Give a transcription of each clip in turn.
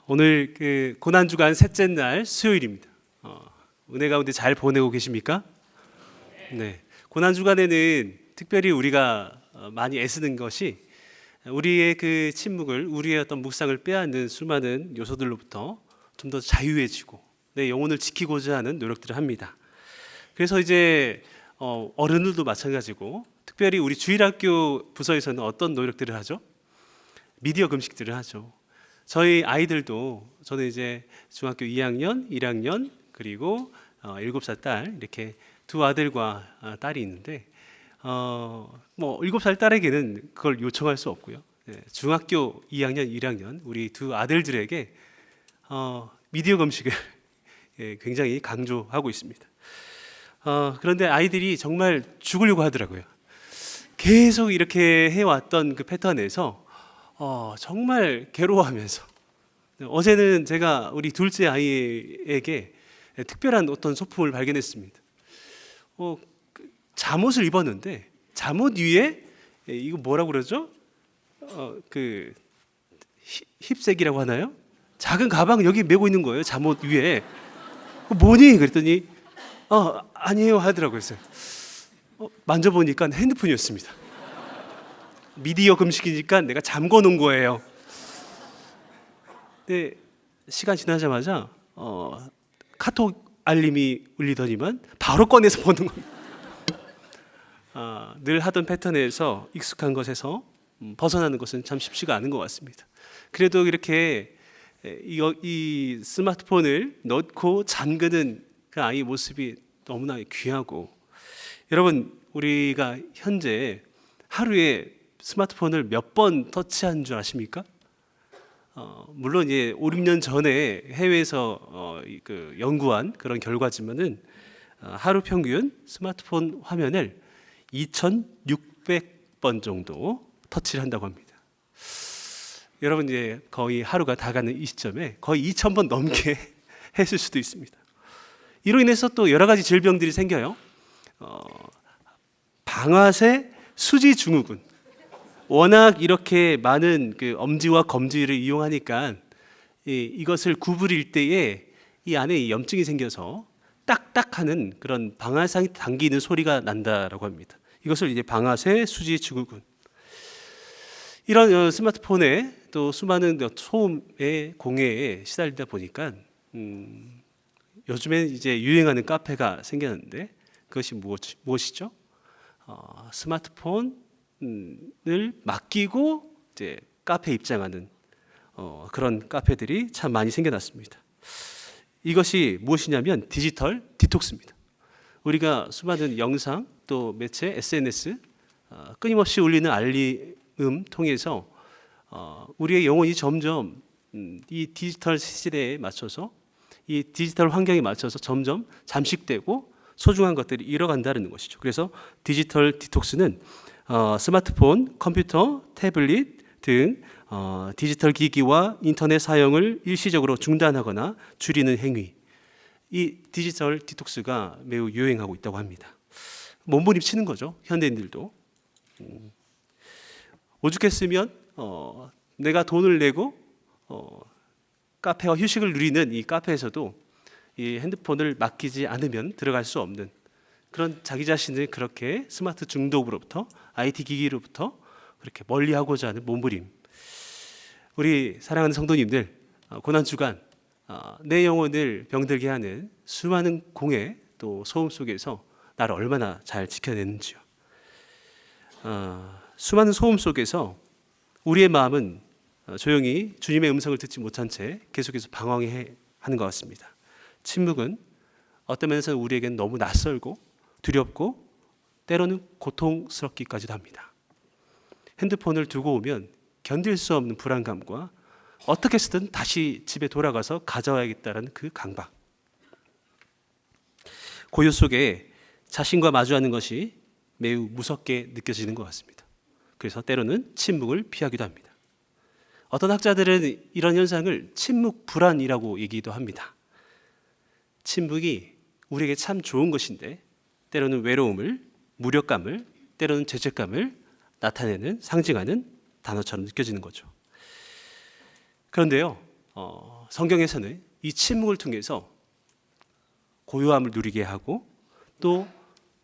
오늘 그 고난주간 셋째 날 수요일입니다. 은혜 가운데 잘 보내고 계십니까? 네. 고난주간에는 특별히 우리가 많이 애쓰는 것이 우리의 그 침묵을, 우리의 어떤 묵상을 빼앗는 수많은 요소들로부터 좀 더 자유해지고 내 영혼을 지키고자 하는 노력들을 합니다. 그래서 이제 어른들도 마찬가지고, 특별히 우리 주일학교 부서에서는 어떤 노력들을 하죠? 미디어 금식들을 하죠. 저희 아이들도, 저는 이제 중학교 2학년, 1학년, 그리고 7살 딸, 이렇게 두 아들과 딸이 있는데, 뭐 7살 딸에게는 그걸 요청할 수 없고요. 중학교 2학년, 1학년 우리 두 아들들에게 미디어 금식을 굉장히 강조하고 있습니다. 그런데 아이들이 정말 죽으려고 하더라고요. 계속 이렇게 해왔던 그 패턴에서 정말 괴로워하면서, 어제는 제가 우리 둘째 아이에게 특별한 어떤 소품을 발견했습니다. 잠옷을 입었는데 잠옷 위에 이거 뭐라고 그러죠? 그 힙색이라고 하나요? 작은 가방 여기 메고 있는 거예요. 잠옷 위에. 뭐니? 그랬더니 아니에요 하더라고요. 그래서 만져보니까 핸드폰이었습니다. 미디어 금식이니까 내가 잠궈 놓은 거예요. 근데 시간 지나자마자 카톡 알림이 울리더니만 바로 꺼내서 보는 겁니다. 늘 하던 패턴에서, 익숙한 것에서 벗어나는 것은 참 쉽지가 않은 것 같습니다. 그래도 이렇게 이 스마트폰을 넣고 잠그는 그 아이 모습이 너무나 귀하고, 여러분, 우리가 현재 하루에 스마트폰을 몇 번 터치한 줄 아십니까? 물론 이제 5, 6년 전에 해외에서 그 연구한 그런 결과지만은 하루 평균 스마트폰 화면을 2,600번 정도 터치를 한다고 합니다. 여러분, 이제 거의 하루가 다 가는 이 시점에 거의 2,000번 넘게 했을 수도 있습니다. 이로 인해서 또 여러 가지 질병들이 생겨요. 방아쇠 수지 증후군. 워낙 이렇게 많은 그 엄지와 검지를 이용하니까 이것을 구부릴 때에 이 안에 염증이 생겨서 딱딱하는 그런 방아쇠 당기는 소리가 난다라고 합니다. 이것을 이제 방아쇠 수지 증후군. 이런 스마트폰에 또 수많은 소음의 공해에 시달리다 보니까 요즘에 이제 유행하는 카페가 생겼는데, 그것이 무엇이죠? 스마트폰을 맡기고 이제 카페에 입장하는 그런 카페들이 참 많이 생겨났습니다. 이것이 무엇이냐면 디지털 디톡스입니다. 우리가 수많은 영상, 또 매체, SNS 끊임없이 울리는 알림음 통해서 우리의 영혼이 점점 이 디지털 시대에 맞춰서, 이 디지털 환경에 맞춰서 점점 잠식되고 소중한 것들이 잃어간다는 것이죠. 그래서 디지털 디톡스는 스마트폰, 컴퓨터, 태블릿 등 디지털 기기와 인터넷 사용을 일시적으로 중단하거나 줄이는 행위, 이 디지털 디톡스가 매우 유행하고 있다고 합니다. 몸부림치는 거죠, 현대인들도. 오죽했으면 내가 돈을 내고 카페와 휴식을 누리는 이 카페에서도 이 핸드폰을 맡기지 않으면 들어갈 수 없는 그런, 자기 자신을 그렇게 스마트 중독으로부터, IT 기기로부터 그렇게 멀리하고자 하는 몸부림. 우리 사랑하는 성도님들, 고난주간 내 영혼을 병들게 하는 수많은 공해, 또 소음 속에서 나를 얼마나 잘 지켜내는지요. 수많은 소음 속에서 우리의 마음은 조용히 주님의 음성을 듣지 못한 채 계속해서 방황해 하는 것 같습니다. 침묵은 어떤 면에서는 우리에게는 너무 낯설고 두렵고 때로는 고통스럽기까지도 합니다. 핸드폰을 두고 오면 견딜 수 없는 불안감과 어떻게 해서든 다시 집에 돌아가서 가져와야겠다는 그 강박, 고요 속에 자신과 마주하는 것이 매우 무섭게 느껴지는 것 같습니다. 그래서 때로는 침묵을 피하기도 합니다. 어떤 학자들은 이런 현상을 침묵 불안이라고 얘기도 합니다. 침묵이 우리에게 참 좋은 것인데, 때로는 외로움을, 무력감을, 때로는 죄책감을 나타내는, 상징하는 단어처럼 느껴지는 거죠. 그런데요, 성경에서는 이 침묵을 통해서 고요함을 누리게 하고 또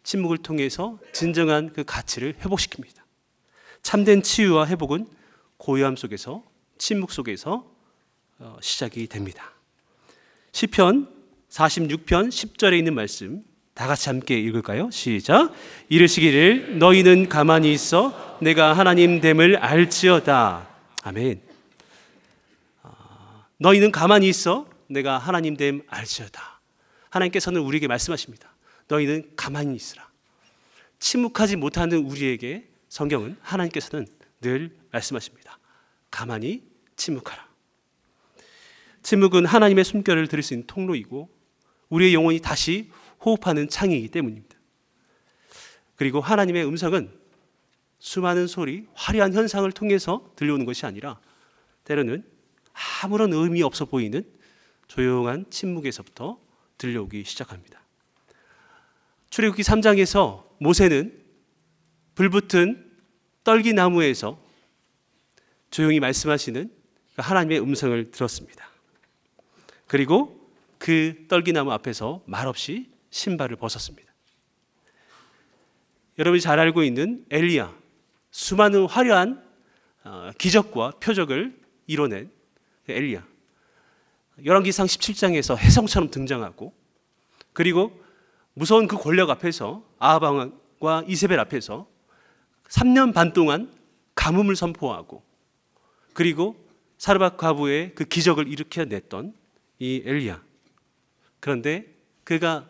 침묵을 통해서 진정한 그 가치를 회복시킵니다. 참된 치유와 회복은 고요함 속에서, 침묵 속에서 시작이 됩니다. 시편 46편 10절에 있는 말씀 다 같이 함께 읽을까요? 시작. 이르시기를 너희는 가만히 있어 내가 하나님 됨을 알지어다. 아멘. 너희는 가만히 있어 내가 하나님 됨 알지어다. 하나님께서는 우리에게 말씀하십니다. 너희는 가만히 있으라. 침묵하지 못하는 우리에게 성경은, 하나님께서는 늘 말씀하십니다. 가만히 침묵하라. 침묵은 하나님의 숨결을 들을 수 있는 통로이고 우리의 영혼이 다시 호흡하는 창이기 때문입니다. 그리고 하나님의 음성은 수많은 소리, 화려한 현상을 통해서 들려오는 것이 아니라 때로는 아무런 의미 없어 보이는 조용한 침묵에서부터 들려오기 시작합니다. 출애굽기 3장에서 모세는 불붙은 떨기나무에서 조용히 말씀하시는 하나님의 음성을 들었습니다. 그리고 그 떨기나무 앞에서 말없이 신발을 벗었습니다. 여러분이 잘 알고 있는 엘리야, 수많은 화려한 기적과 표적을 이뤄낸 엘리야, 열왕기상 17장에서 혜성처럼 등장하고, 그리고 무서운 그 권력 앞에서, 아합 왕과 이세벨 앞에서 3년 반 동안 가뭄을 선포하고, 그리고 사르밧 과부의 그 기적을 일으켜냈던 이 엘리야. 그런데 그가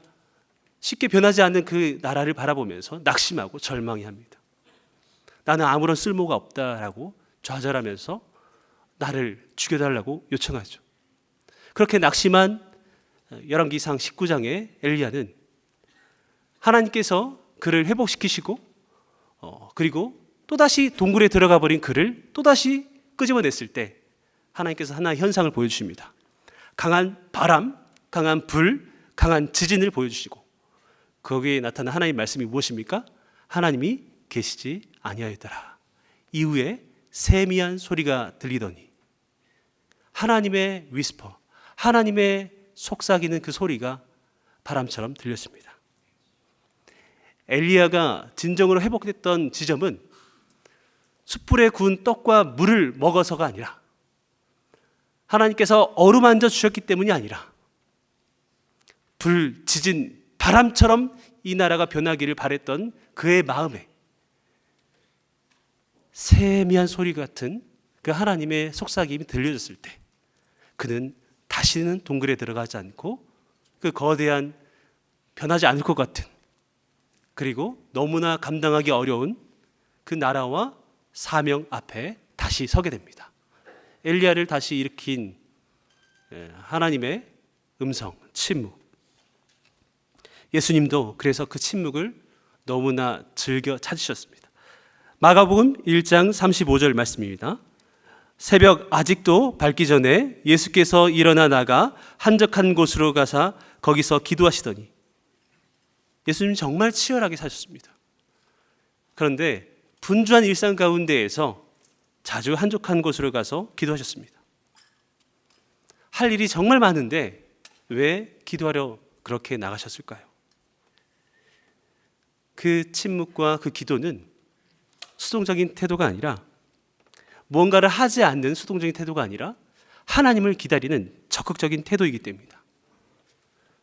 쉽게 변하지 않는 그 나라를 바라보면서 낙심하고 절망해합니다. 나는 아무런 쓸모가 없다라고 좌절하면서 나를 죽여달라고 요청하죠. 그렇게 낙심한 열왕기상 19장의 엘리야는 하나님께서 그를 회복시키시고 그리고 또다시 동굴에 들어가 버린 그를 또다시 끄집어냈을 때 하나님께서 하나의 현상을 보여주십니다. 강한 바람, 강한 불, 강한 지진을 보여주시고 거기에 나타난 하나님의 말씀이 무엇입니까? 하나님이 계시지 아니하였더라. 이후에 세미한 소리가 들리더니 하나님의 위스퍼, 하나님의 속삭이는 그 소리가 바람처럼 들렸습니다. 엘리야가 진정으로 회복됐던 지점은 숯불에 구운 떡과 물을 먹어서가 아니라 하나님께서 어루만져 주셨기 때문이 아니라 불, 지진, 바람처럼 이 나라가 변하기를 바랬던 그의 마음에 세미한 소리 같은 그 하나님의 속삭임이 들려졌을 때 그는 다시는 동굴에 들어가지 않고 그 거대한 변하지 않을 것 같은 그리고 너무나 감당하기 어려운 그 나라와 사명 앞에 다시 서게 됩니다. 엘리야를 다시 일으킨 하나님의 음성, 침묵. 예수님도 그래서 그 침묵을 너무나 즐겨 찾으셨습니다. 마가복음 1장 35절 말씀입니다. 새벽 아직도 밝기 전에 예수께서 일어나 나가 한적한 곳으로 가사 거기서 기도하시더니 예수님 정말 치열하게 사셨습니다. 그런데 분주한 일상 가운데에서 자주 한적한 곳으로 가서 기도하셨습니다. 할 일이 정말 많은데 왜 기도하러 그렇게 나가셨을까요? 그 침묵과 그 기도는 수동적인 태도가 아니라 무언가를 하지 않는 수동적인 태도가 아니라 하나님을 기다리는 적극적인 태도이기 때문입니다.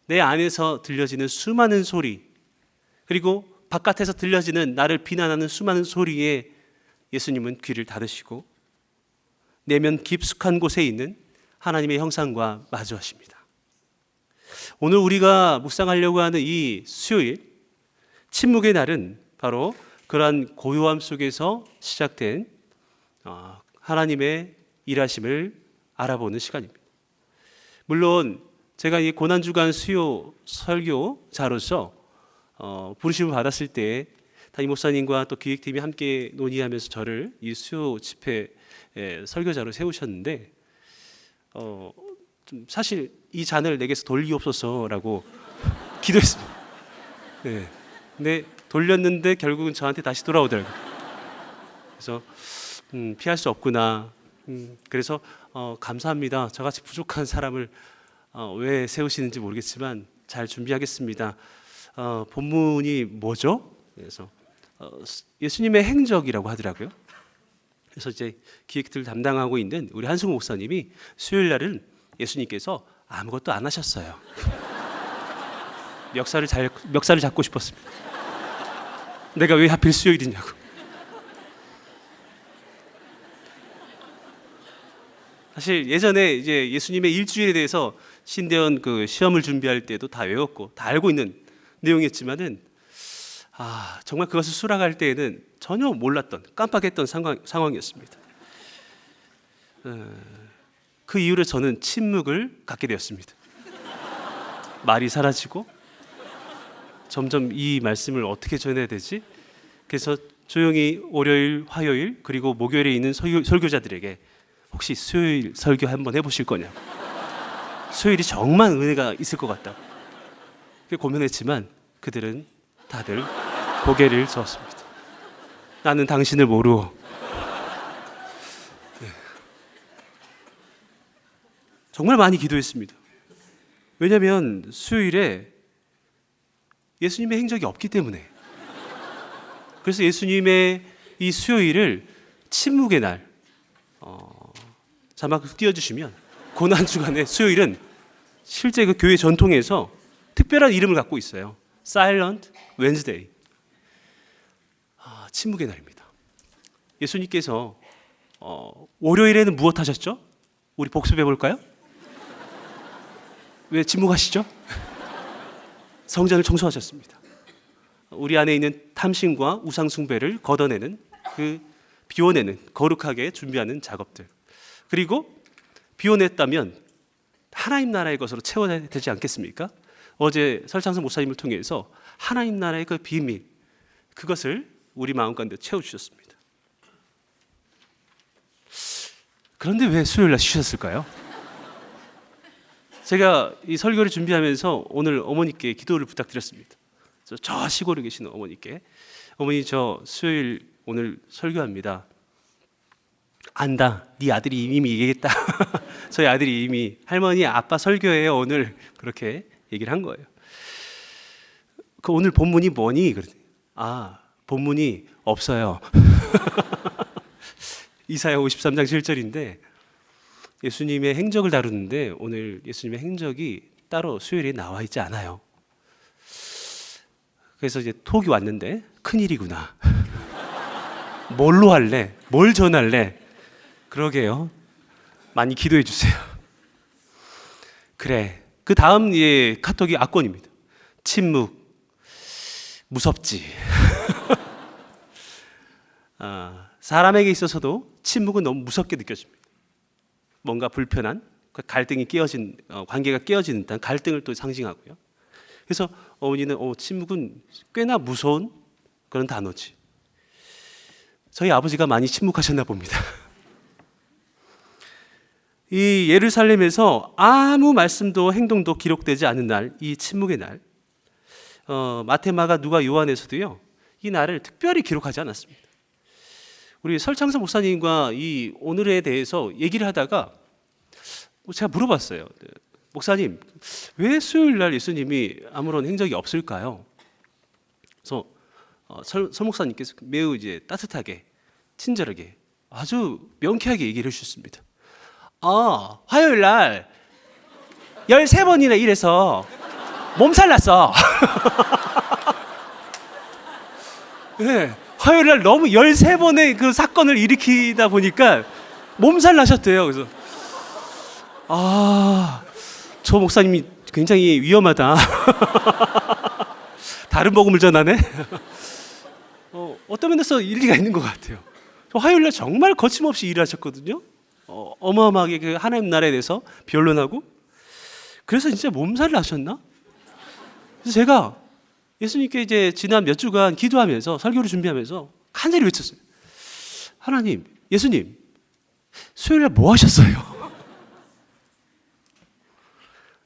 내 안에서 들려지는 수많은 소리 그리고 바깥에서 들려지는 나를 비난하는 수많은 소리에 예수님은 귀를 닫으시고 내면 깊숙한 곳에 있는 하나님의 형상과 마주하십니다. 오늘 우리가 묵상하려고 하는 이 수요일 침묵의 날은 바로 그러한 고요함 속에서 시작된 하나님의 일하심을 알아보는 시간입니다. 물론 제가 이 고난주간 수요 설교자로서 부르심을 받았을 때 담임 목사님과 또 기획팀이 함께 논의하면서 저를 이 수요 집회 설교자로 세우셨는데 좀 사실 이 잔을 내게서 돌리옵소서라고 기도했습니다. 네. 근데 돌렸는데 결국은 저한테 다시 돌아오더라고요. 그래서 피할 수 없구나. 그래서 감사합니다. 저같이 부족한 사람을 왜 세우시는지 모르겠지만 잘 준비하겠습니다. 본문이 뭐죠? 그래서 예수님의 행적이라고 하더라고요. 그래서 이제 기획들 담당하고 있는 우리 한승우 목사님이 수요일 날은 예수님께서 아무것도 안 하셨어요. 멱살을 잡고 싶었습니다. 내가 왜 하필 수요일이냐고. 사실 예전에 이제 예수님의 일주일에 대해서 신대원 그 시험을 준비할 때도 다 외웠고 다 알고 있는 내용이었지만은 정말 그것을 수락할 때에는 전혀 몰랐던 깜빡했던 상황이었습니다. 그 이후로 저는 침묵을 갖게 되었습니다. 말이 사라지고 점점 이 말씀을 어떻게 전해야 되지? 그래서 조용히 월요일, 화요일 그리고 목요일에 있는 설교자들에게 혹시 수요일 설교 한번 해보실 거냐고. 수요일이 정말 은혜가 있을 것 같다. 고민했지만 그들은 다들 고개를 저었습니다. 나는 당신을 모르오. 네. 정말 많이 기도했습니다. 왜냐하면 수요일에 예수님의 행적이 없기 때문에. 그래서 예수님의 이 수요일을 침묵의 날, 자막을 띄워주시면 고난주간의 수요일은 실제 그 교회 전통에서 특별한 이름을 갖고 있어요. Silent Wednesday. 침묵의 날입니다. 예수님께서 월요일에는 무엇 하셨죠? 우리 복습해 볼까요? 왜 침묵하시죠? 성전을 청소하셨습니다. 우리 안에 있는 탐심과 우상 숭배를 걷어내는 그 비워내는 거룩하게 준비하는 작업들. 그리고 비워냈다면 하나님 나라의 것으로 채워야 되지 않겠습니까? 어제 설창선 목사님을 통해서 하나님 나라의 그 비밀, 그것을 우리 마음 가운데 채워주셨습니다. 그런데 왜 수요일 날 쉬셨을까요? 제가 이 설교를 준비하면서 오늘 어머니께 기도를 부탁드렸습니다. 저 시골에 계시는 어머니께, 어머니 저 수요일 오늘 설교합니다. 안다. 네 아들이 이미 얘기했다. 저희 아들이 이미 할머니 아빠 설교예요 오늘. 그렇게 얘기를 한 거예요. 그 오늘 본문이 뭐니? 그랬더니 본문이 없어요. 이사야 53장 7절인데 예수님의 행적을 다루는데 오늘 예수님의 행적이 따로 수요일에 나와 있지 않아요. 그래서 이제 톡이 왔는데 큰일이구나. 뭘로 할래? 뭘 전할래? 그러게요. 많이 기도해 주세요. 그래. 그 다음 카톡이 압권입니다. 침묵. 무섭지. 사람에게 있어서도 침묵은 너무 무섭게 느껴집니다. 뭔가 불편한 갈등이 깨어진 관계가 깨어지는 듯한 갈등을 또 상징하고요. 그래서 어머니는 침묵은 꽤나 무서운 그런 단어지. 저희 아버지가 많이 침묵하셨나 봅니다. 이 예루살렘에서 아무 말씀도 행동도 기록되지 않은 날, 이 침묵의 날, 마태, 마가, 누가, 요한에서도요 이 날을 특별히 기록하지 않았습니다. 우리 설창선 목사님과 이 오늘에 대해서 얘기를 하다가 제가 물어봤어요. 목사님, 왜 수요일 날 예수님이 아무런 행적이 없을까요? 그래서 설 목사님께서 매우 이제 따뜻하게, 친절하게, 아주 명쾌하게 얘기를 해주셨습니다. 화요일 날 13번이나 일해서 몸살 났어. 네, 화요일 날 너무 13번의 그 사건을 일으키다 보니까 몸살 나셨대요. 그래서 저 목사님이 굉장히 위험하다. 다른 복음을 전하네. 어떤 면에서 일리가 있는 것 같아요. 저 화요일 날 정말 거침없이 일하셨거든요. 어마어마하게 그 하나님 나라에 대해서 변론하고. 그래서 진짜 몸살 나셨나? 그래서 제가 예수님께 이제 지난 몇 주간 기도하면서 설교를 준비하면서 간절히 외쳤어요. 하나님, 예수님, 수요일 날 뭐 하셨어요?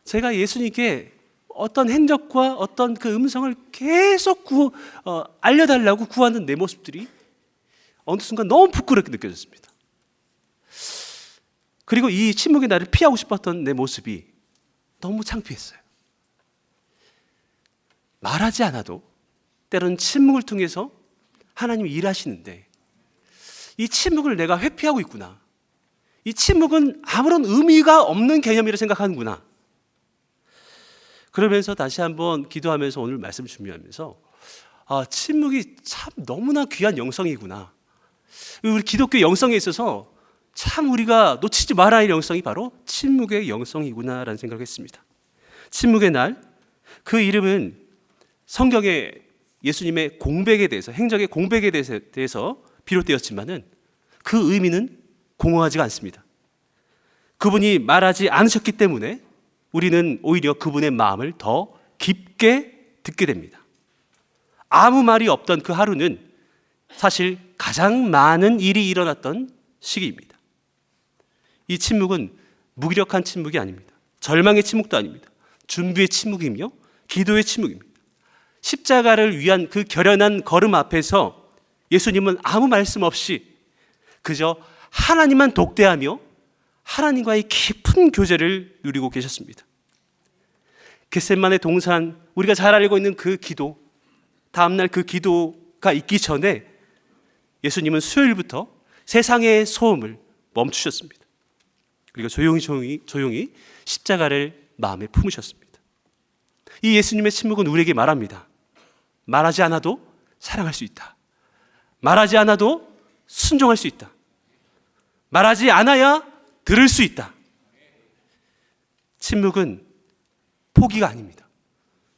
제가 예수님께 어떤 행적과 어떤 그 음성을 계속 알려달라고 구하는 내 모습들이 어느 순간 너무 부끄럽게 느껴졌습니다. 그리고 이 침묵의 나를 피하고 싶었던 내 모습이 너무 창피했어요. 말하지 않아도 때로는 침묵을 통해서 하나님이 일하시는데 이 침묵을 내가 회피하고 있구나. 이 침묵은 아무런 의미가 없는 개념이라 생각하는구나. 그러면서 다시 한번 기도하면서 오늘 말씀 준비하면서 침묵이 참 너무나 귀한 영성이구나. 우리 기독교 영성에 있어서 참 우리가 놓치지 말아야 할 영성이 바로 침묵의 영성이구나라는 생각을 했습니다. 침묵의 날, 그 이름은 성경에 예수님의 공백에 대해서, 행적의 공백에 대해서 비롯되었지만은 그 의미는 공허하지가 않습니다. 그분이 말하지 않으셨기 때문에 우리는 오히려 그분의 마음을 더 깊게 듣게 됩니다. 아무 말이 없던 그 하루는 사실 가장 많은 일이 일어났던 시기입니다. 이 침묵은 무기력한 침묵이 아닙니다. 절망의 침묵도 아닙니다. 준비의 침묵이며 기도의 침묵입니다. 십자가를 위한 그 결연한 걸음 앞에서 예수님은 아무 말씀 없이 그저 하나님만 독대하며 하나님과의 깊은 교제를 누리고 계셨습니다. 겟세마네 동산, 우리가 잘 알고 있는 그 기도, 다음날 그 기도가 있기 전에 예수님은 수요일부터 세상의 소음을 멈추셨습니다. 그리고 조용히 십자가를 마음에 품으셨습니다. 이 예수님의 침묵은 우리에게 말합니다. 말하지 않아도 사랑할 수 있다. 말하지 않아도 순종할 수 있다. 말하지 않아야 들을 수 있다. 침묵은 포기가 아닙니다.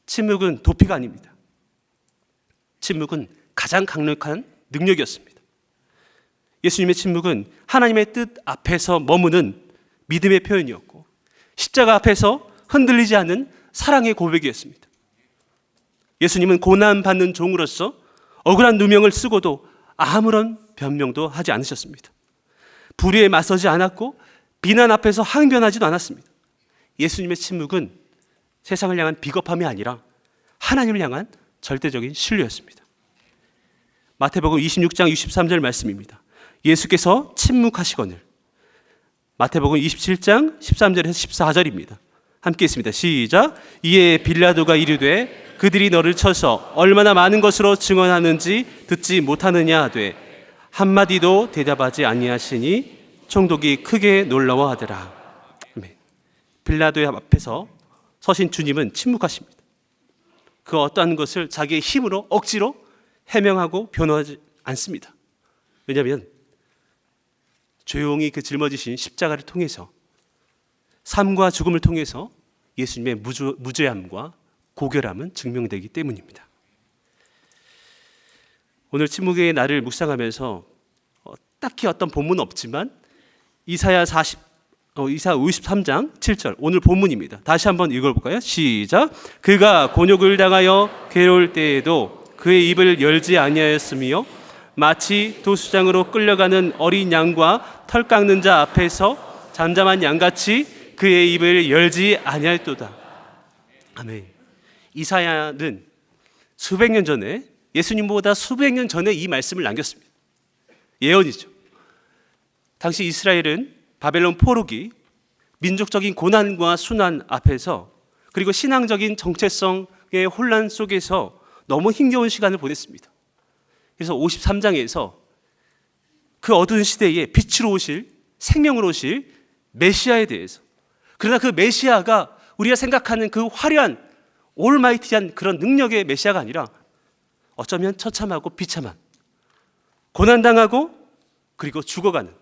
침묵은 도피가 아닙니다. 침묵은 가장 강력한 능력이었습니다. 예수님의 침묵은 하나님의 뜻 앞에서 머무는 믿음의 표현이었고 십자가 앞에서 흔들리지 않는 사랑의 고백이었습니다. 예수님은 고난받는 종으로서 억울한 누명을 쓰고도 아무런 변명도 하지 않으셨습니다. 불의에 맞서지 않았고 비난 앞에서 항변하지도 않았습니다. 예수님의 침묵은 세상을 향한 비겁함이 아니라 하나님을 향한 절대적인 신뢰였습니다. 마태복음 26장 63절 말씀입니다. 예수께서 침묵하시거늘. 마태복음 27장 13절에서 14절입니다. 함께 있습니다. 시작. 이에 빌라도가 이르되 그들이 너를 쳐서 얼마나 많은 것으로 증언하는지 듣지 못하느냐 하되 한마디도 대답하지 아니하시니 총독이 크게 놀라워하더라. 빌라도의 앞에서 서신 주님은 침묵하십니다. 그 어떠한 것을 자기의 힘으로 억지로 해명하고 변호하지 않습니다. 왜냐하면 조용히 그 짊어지신 십자가를 통해서 삶과 죽음을 통해서 예수님의 무죄함과 고결함은 증명되기 때문입니다. 오늘 침묵의 날을 묵상하면서 딱히 어떤 본문은 없지만 이사야 53장 7절 오늘 본문입니다. 다시 한번 읽어볼까요? 시작. 그가 곤욕을 당하여 괴로울 때에도 그의 입을 열지 아니하였으며 마치 도수장으로 끌려가는 어린 양과 털 깎는 자 앞에서 잠잠한 양같이 그의 입을 열지 아니하였도다. 아멘. 이사야는 수백 년 전에 예수님보다 수백 년 전에 이 말씀을 남겼습니다. 예언이죠. 당시 이스라엘은 바벨론 포로기, 민족적인 고난과 순환 앞에서 그리고 신앙적인 정체성의 혼란 속에서 너무 힘겨운 시간을 보냈습니다. 그래서 53장에서 그 어두운 시대에 빛으로 오실, 생명으로 오실 메시아에 대해서, 그러나 그 메시아가 우리가 생각하는 그 화려한 올마이티한 그런 능력의 메시아가 아니라 어쩌면 처참하고 비참한, 고난당하고 그리고 죽어가는,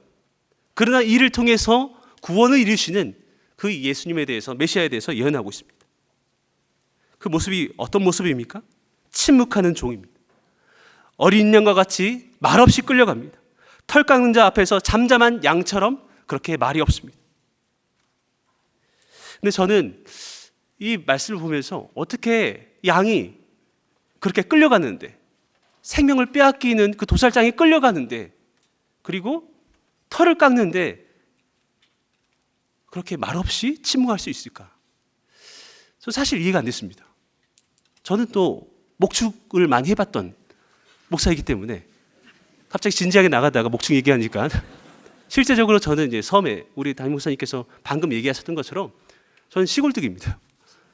그러나 이를 통해서 구원을 이루시는 그 예수님에 대해서, 메시아에 대해서 예언하고 있습니다. 그 모습이 어떤 모습입니까? 침묵하는 종입니다. 어린 양과 같이 말없이 끌려갑니다. 털 깎는 자 앞에서 잠잠한 양처럼 그렇게 말이 없습니다. 근데 저는 이 말씀을 보면서 어떻게 양이 그렇게 끌려가는데, 생명을 빼앗기는 그 도살장에 끌려가는데, 그리고 털을 깎는데 그렇게 말없이 침묵할 수 있을까? 저 사실 이해가 안 됐습니다. 저는 또 목축을 많이 해봤던 목사이기 때문에 갑자기 진지하게 나가다가 목축 얘기하니까 실제적으로 저는 이제 섬에 우리 담임 목사님께서 방금 얘기하셨던 것처럼 저는 시골뜨기입니다.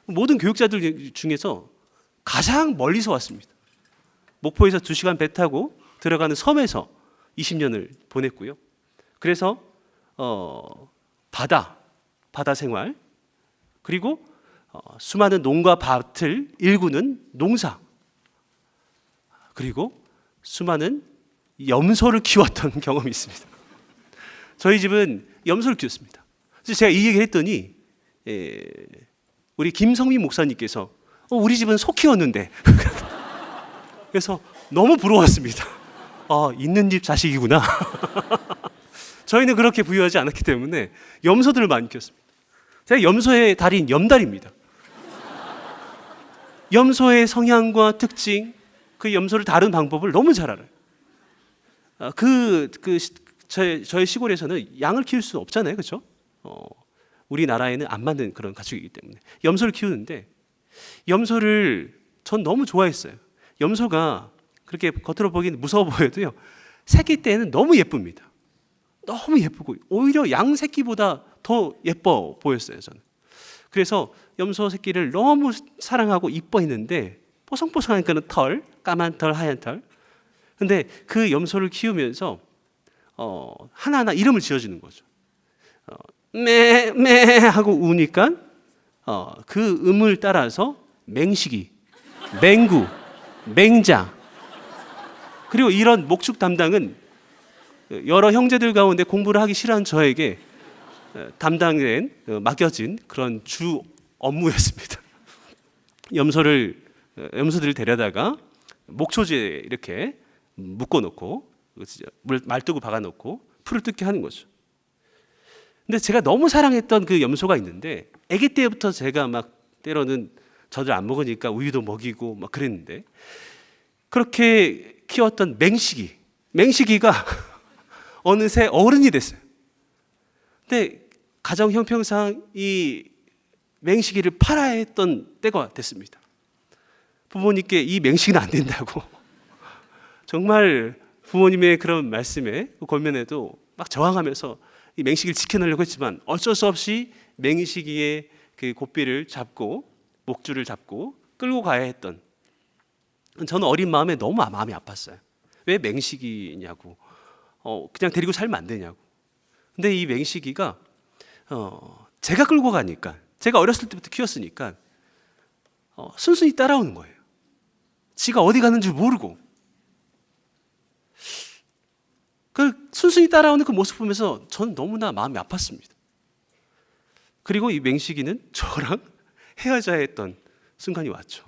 모든 교육자들 중에서 가장 멀리서 왔습니다. 목포에서 2시간 배 타고 들어가는 섬에서 20년을 보냈고요. 그래서 바다 생활, 그리고 수많은 농가 밭을 일구는 농사, 그리고 수많은 염소를 키웠던 경험이 있습니다. 저희 집은 염소를 키웠습니다. 그래서 제가 이 얘기를 했더니 우리 김성민 목사님께서 우리 집은 소 키웠는데 그래서 너무 부러웠습니다. 있는 집 자식이구나. 저희는 그렇게 부유하지 않았기 때문에 염소들을 많이 키웠습니다. 제가 염소의 달인 염달입니다. 염소의 성향과 특징, 그 염소를 다루는 방법을 너무 잘 알아요. 저희 시골에서는 양을 키울 수 없잖아요, 그렇죠? 우리나라에는 안 맞는 그런 가축이기 때문에 염소를 키우는데, 염소를 전 너무 좋아했어요. 염소가 그렇게 겉으로 보기엔 무서워 보여도요, 새끼 때는 너무 예쁩니다. 너무 예쁘고 오히려 양 새끼보다 더 예뻐 보였어요, 저는. 그래서 염소 새끼를 너무 사랑하고 이뻐했는데, 뽀송뽀송한 그런 털, 까만 털, 하얀 털. 근데 그 염소를 키우면서 하나하나 이름을 지어주는 거죠. 매 하고 우니까 그 음을 따라서 맹식이, 맹구, 맹자, 그리고 이런 목축 담당은 여러 형제들 가운데 공부를 하기 싫어하는 저에게 담당된, 맡겨진 그런 주 업무였습니다. 염소들을 데려다가 목초지에 이렇게 묶어놓고 말뚝을 박아놓고 풀을 뜯게 하는 거죠. 근데 제가 너무 사랑했던 그 염소가 있는데, 아기 때부터 제가 막 때로는 젖을 안 먹으니까 우유도 먹이고 막 그랬는데, 그렇게 키웠던 맹식이가 어느새 어른이 됐어요. 근데 가정 형평상 이 맹식이를 팔아야 했던 때가 됐습니다. 부모님께 이 맹식이는 안 된다고 정말 부모님의 그런 말씀에, 권면에도 막 저항하면서 이 맹식이를 지켜내려고 했지만 어쩔 수 없이 맹식이의 그 고삐를 잡고 목줄을 잡고 끌고 가야 했던, 저는 어린 마음에 너무 마음이 아팠어요. 왜 맹식이냐고, 그냥 데리고 살면 안 되냐고. 근데 이 맹식이가 제가 끌고 가니까, 제가 어렸을 때부터 키웠으니까 순순히 따라오는 거예요. 지가 어디 가는 줄 모르고. 그 순순히 따라오는 그 모습 보면서 저는 너무나 마음이 아팠습니다. 그리고 이 맹식이는 저랑 헤어져야 했던 순간이 왔죠.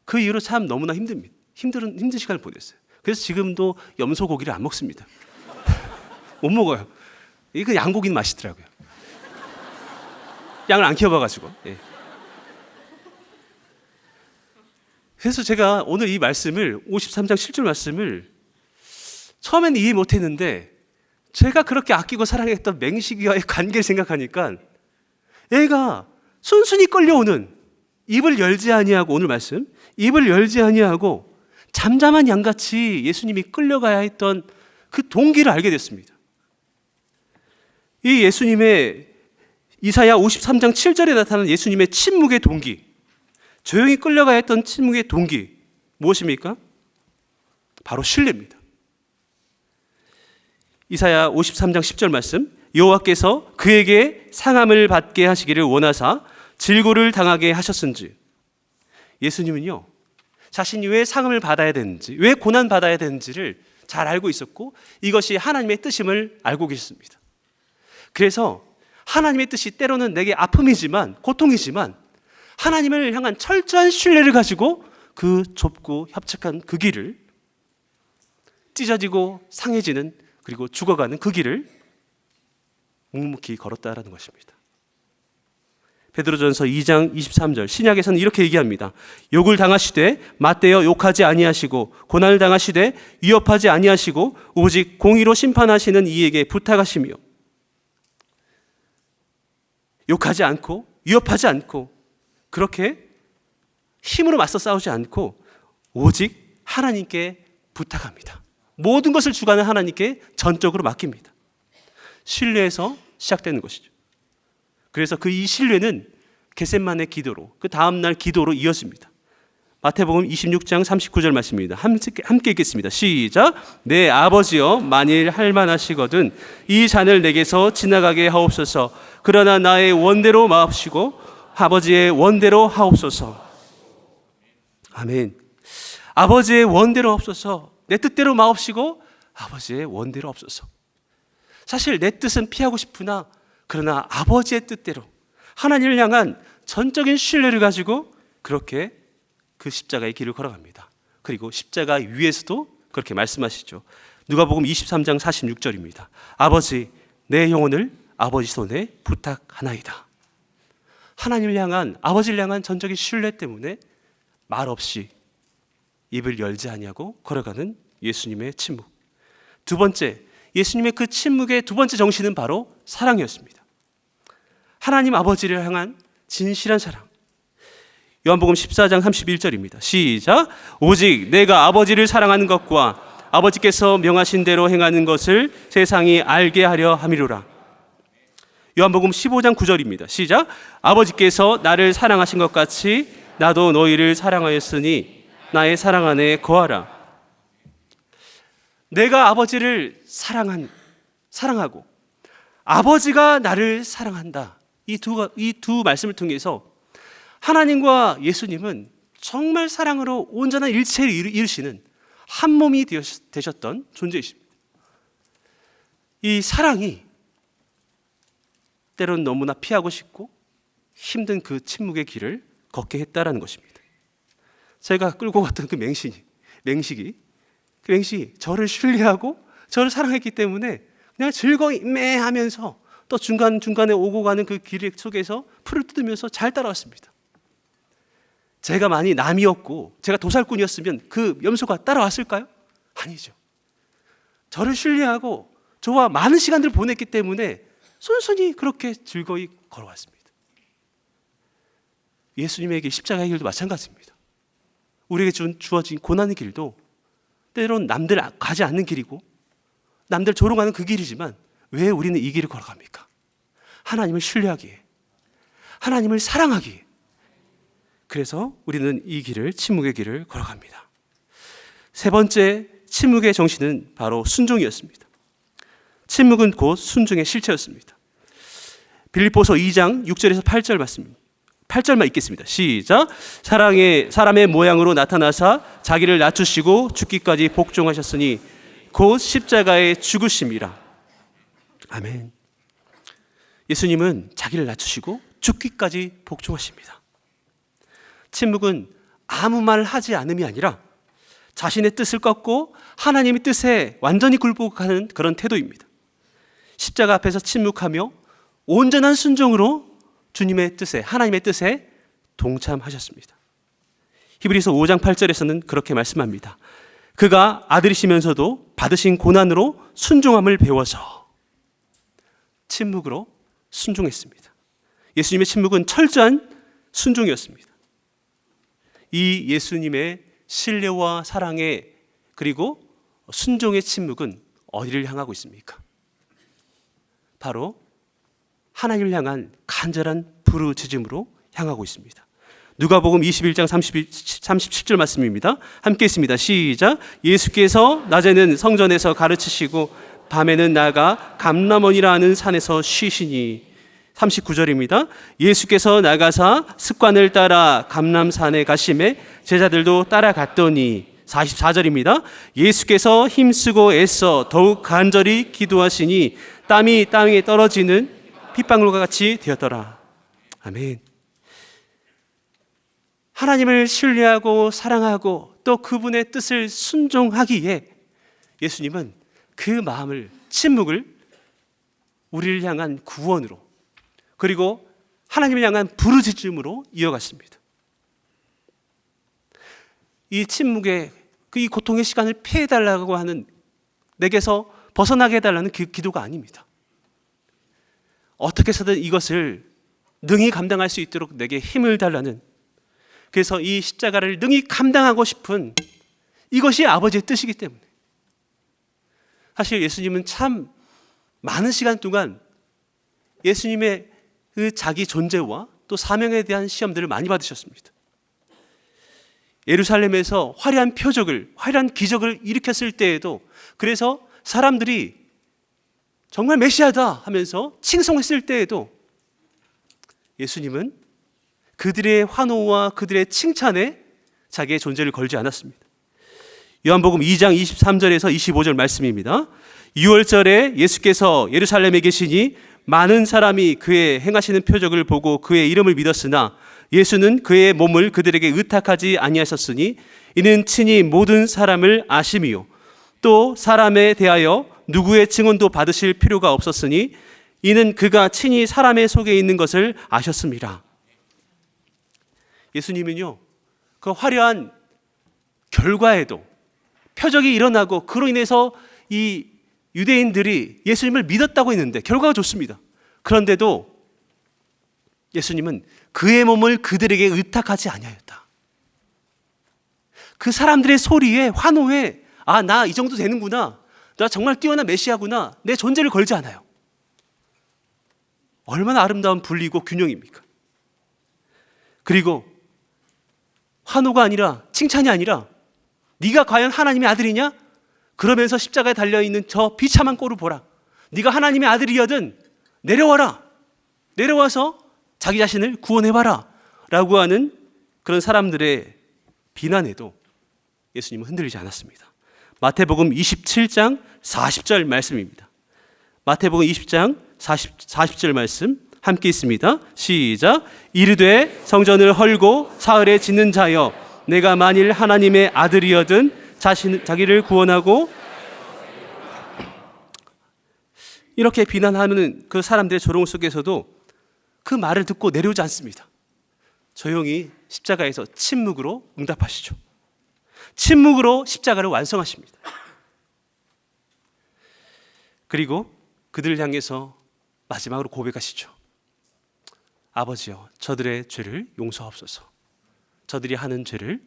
그 이후로 참 너무나 힘든 시간을 보냈어요. 그래서 지금도 염소 고기를 안 먹습니다. 못 먹어요. 이거 양고기는 맛있더라고요. 양을 안 키워봐가지고. 예. 그래서 제가 오늘 이 말씀을, 53장 7절 말씀을 처음에는 이해 못했는데, 제가 그렇게 아끼고 사랑했던 맹식이와의 관계를 생각하니까 애가 순순히 끌려오는, 입을 열지 아니하고, 오늘 말씀, 입을 열지 아니하고 잠잠한 양같이 예수님이 끌려가야 했던 그 동기를 알게 됐습니다. 이 예수님의, 이사야 53장 7절에 나타나는 예수님의 침묵의 동기, 조용히 끌려가야 했던 침묵의 동기, 무엇입니까? 바로 신뢰입니다. 이사야 53장 10절 말씀, 여호와께서 그에게 상함을 받게 하시기를 원하사 질고를 당하게 하셨은지. 예수님은요, 자신이 왜 상함을 받아야 되는지, 왜 고난 받아야 되는지를 잘 알고 있었고, 이것이 하나님의 뜻임을 알고 계셨습니다. 그래서 하나님의 뜻이 때로는 내게 아픔이지만, 고통이지만, 하나님을 향한 철저한 신뢰를 가지고 그 좁고 협착한 그 길을, 찢어지고 상해지는, 그리고 죽어가는 그 길을 묵묵히 걸었다라는 것입니다. 베드로전서 2장 23절, 신약에서는 이렇게 얘기합니다. 욕을 당하시되 맞대어 욕하지 아니하시고, 고난을 당하시되 위협하지 아니하시고, 오직 공의로 심판하시는 이에게 부탁하시며. 욕하지 않고 위협하지 않고 그렇게 힘으로 맞서 싸우지 않고 오직 하나님께 부탁합니다. 모든 것을 주관하는 하나님께 전적으로 맡깁니다. 신뢰에서 시작되는 것이죠. 그래서 그 이 신뢰는 겟셋만의 기도로, 그 다음날 기도로 이어집니다. 마태복음 26장 39절 말씀입니다. 함께 읽겠습니다. 시작. 내 아버지여, 만일 할만하시거든 이 잔을 내게서 지나가게 하옵소서. 그러나 나의 원대로 마옵시고 아버지의 원대로 하옵소서. 아멘. 아버지의 원대로 하옵소서. 내 뜻대로 마옵시고 아버지의 원대로 하옵소서. 사실 내 뜻은 피하고 싶으나 그러나 아버지의 뜻대로 하나님을 향한 전적인 신뢰를 가지고 그렇게 그 십자가의 길을 걸어갑니다. 그리고 십자가 위에서도 그렇게 말씀하시죠. 누가복음 23장 46절입니다. 아버지, 내 영혼을 아버지 손에 부탁하나이다. 하나님을 향한, 아버지를 향한 전적인 신뢰 때문에 말없이 입을 열지 아니하고 걸어가는 예수님의 침묵. 두 번째, 예수님의 그 침묵의 두 번째 정신은 바로 사랑이었습니다. 하나님 아버지를 향한 진실한 사랑. 요한복음 14장 31절입니다. 시작. 오직 내가 아버지를 사랑하는 것과 아버지께서 명하신 대로 행하는 것을 세상이 알게 하려 함이로라. 요한복음 15장 9절입니다. 시작. 아버지께서 나를 사랑하신 것 같이 나도 너희를 사랑하였으니 나의 사랑 안에 거하라. 내가 아버지를 사랑하고 아버지가 나를 사랑한다. 이 두 말씀을 통해서 하나님과 예수님은 정말 사랑으로 온전한 일체를 이루시는 한 몸이 되셨던 존재이십니다. 이 사랑이 때로는 너무나 피하고 싶고 힘든 그 침묵의 길을 걷게 했다라는 것입니다. 제가 끌고 갔던 그 맹식이 저를 신뢰하고 저를 사랑했기 때문에 그냥 즐거이 인매하면서 또 중간중간에 오고 가는 그 길 속에서 풀을 뜯으면서 잘 따라왔습니다. 제가 많이 남이었고 제가 도살꾼이었으면 그 염소가 따라왔을까요? 아니죠. 저를 신뢰하고 저와 많은 시간들을 보냈기 때문에 순순히 그렇게 즐거이 걸어왔습니다. 예수님에게 십자가의 길도 마찬가지입니다. 우리에게 주어진 고난의 길도 때로는 남들 가지 않는 길이고 남들 조롱하는 그 길이지만 왜 우리는 이 길을 걸어갑니까? 하나님을 신뢰하기에, 하나님을 사랑하기에. 그래서 우리는 이 길을, 침묵의 길을 걸어갑니다. 세 번째 침묵의 정신은 바로 순종이었습니다. 침묵은 곧 순종의 실체였습니다. 빌립보서 2장 6절에서 8절 말씀입니다. 8절만 읽겠습니다. 시작. 사람의 모양으로 나타나사 자기를 낮추시고 죽기까지 복종하셨으니 곧 십자가에 죽으심이라. 아멘. 예수님은 자기를 낮추시고 죽기까지 복종하십니다. 침묵은 아무 말 하지 않음이 아니라 자신의 뜻을 꺾고 하나님의 뜻에 완전히 굴복하는 그런 태도입니다. 십자가 앞에서 침묵하며 온전한 순종으로 주님의 뜻에, 하나님의 뜻에 동참하셨습니다. 히브리서 5장 8절에서는 그렇게 말씀합니다. 그가 아들이시면서도 받으신 고난으로 순종함을 배워서 침묵으로 순종했습니다. 예수님의 침묵은 철저한 순종이었습니다. 이 예수님의 신뢰와 사랑의 그리고 순종의 침묵은 어디를 향하고 있습니까? 바로 하나님을 향한 간절한 부르짖음으로 향하고 있습니다. 누가복음 21장 37절 말씀입니다. 함께 있습니다. 시작. 예수께서 낮에는 성전에서 가르치시고 밤에는 나가 감람원이라 하는 산에서 쉬시니. 39절입니다. 예수께서 나가사 습관을 따라 감람산에 가심에 제자들도 따라갔더니. 44절입니다. 예수께서 힘쓰고 애써 더욱 간절히 기도하시니 땀이 땅에 떨어지는 핏방울과 같이 되었더라. 아멘. 하나님을 신뢰하고 사랑하고 또 그분의 뜻을 순종하기에 예수님은 그 마음을, 침묵을 우리를 향한 구원으로 그리고 하나님을 향한 부르짖음으로 이어갔습니다. 이 침묵의 이 고통의 시간을 피해달라고 하는, 내게서 벗어나게 해달라는 그 기도가 아닙니다. 어떻게 해서든 이것을 능히 감당할 수 있도록 내게 힘을 달라는, 그래서 이 십자가를 능히 감당하고 싶은 이것이 아버지의 뜻이기 때문에. 사실 예수님은 참 많은 시간 동안 예수님의 그 자기 존재와 또 사명에 대한 시험들을 많이 받으셨습니다. 예루살렘에서 화려한 표적을, 화려한 기적을 일으켰을 때에도, 그래서 사람들이 정말 메시아다 하면서 칭송했을 때에도 예수님은 그들의 환호와 그들의 칭찬에 자기의 존재를 걸지 않았습니다. 요한복음 2장 23절에서 25절 말씀입니다. 6월절에 예수께서 예루살렘에 계시니 많은 사람이 그의 행하시는 표적을 보고 그의 이름을 믿었으나 예수는 그의 몸을 그들에게 의탁하지 아니하셨으니 이는 친히 모든 사람을 아심이요 또 사람에 대하여 누구의 증언도 받으실 필요가 없었으니 이는 그가 친히 사람의 속에 있는 것을 아셨습니다. 예수님은요, 그 화려한 결과에도 표적이 일어나고 그로 인해서 이 유대인들이 예수님을 믿었다고 했는데 결과가 좋습니다. 그런데도 예수님은 그의 몸을 그들에게 의탁하지 아니하였다. 그 사람들의 소리에, 환호에, 아, 나 이 정도 되는구나, 나 정말 뛰어난 메시아구나, 내 존재를 걸지 않아요. 얼마나 아름다운 분리고 균형입니까? 그리고 환호가 아니라, 칭찬이 아니라, 네가 과연 하나님의 아들이냐? 그러면서 십자가에 달려있는 저 비참한 꼴을 보라. 네가 하나님의 아들이거든 내려와라. 내려와서 자기 자신을 구원해봐라 라고 하는 그런 사람들의 비난에도 예수님은 흔들리지 않았습니다. 마태복음 27장 40절 말씀입니다. 마태복음 20장 40절 말씀 함께 있습니다. 시작. 이르되 성전을 헐고 사흘에 짓는 자여, 내가 만일 하나님의 아들이여든 자기를 구원하고, 이렇게 비난하는 그 사람들의 조롱 속에서도 그 말을 듣고 내려오지 않습니다. 조용히 십자가에서 침묵으로 응답하시죠. 침묵으로 십자가를 완성하십니다. 그리고 그들을 향해서 마지막으로 고백하시죠. 아버지여, 저들의 죄를 용서하옵소서. 저들이 하는 죄를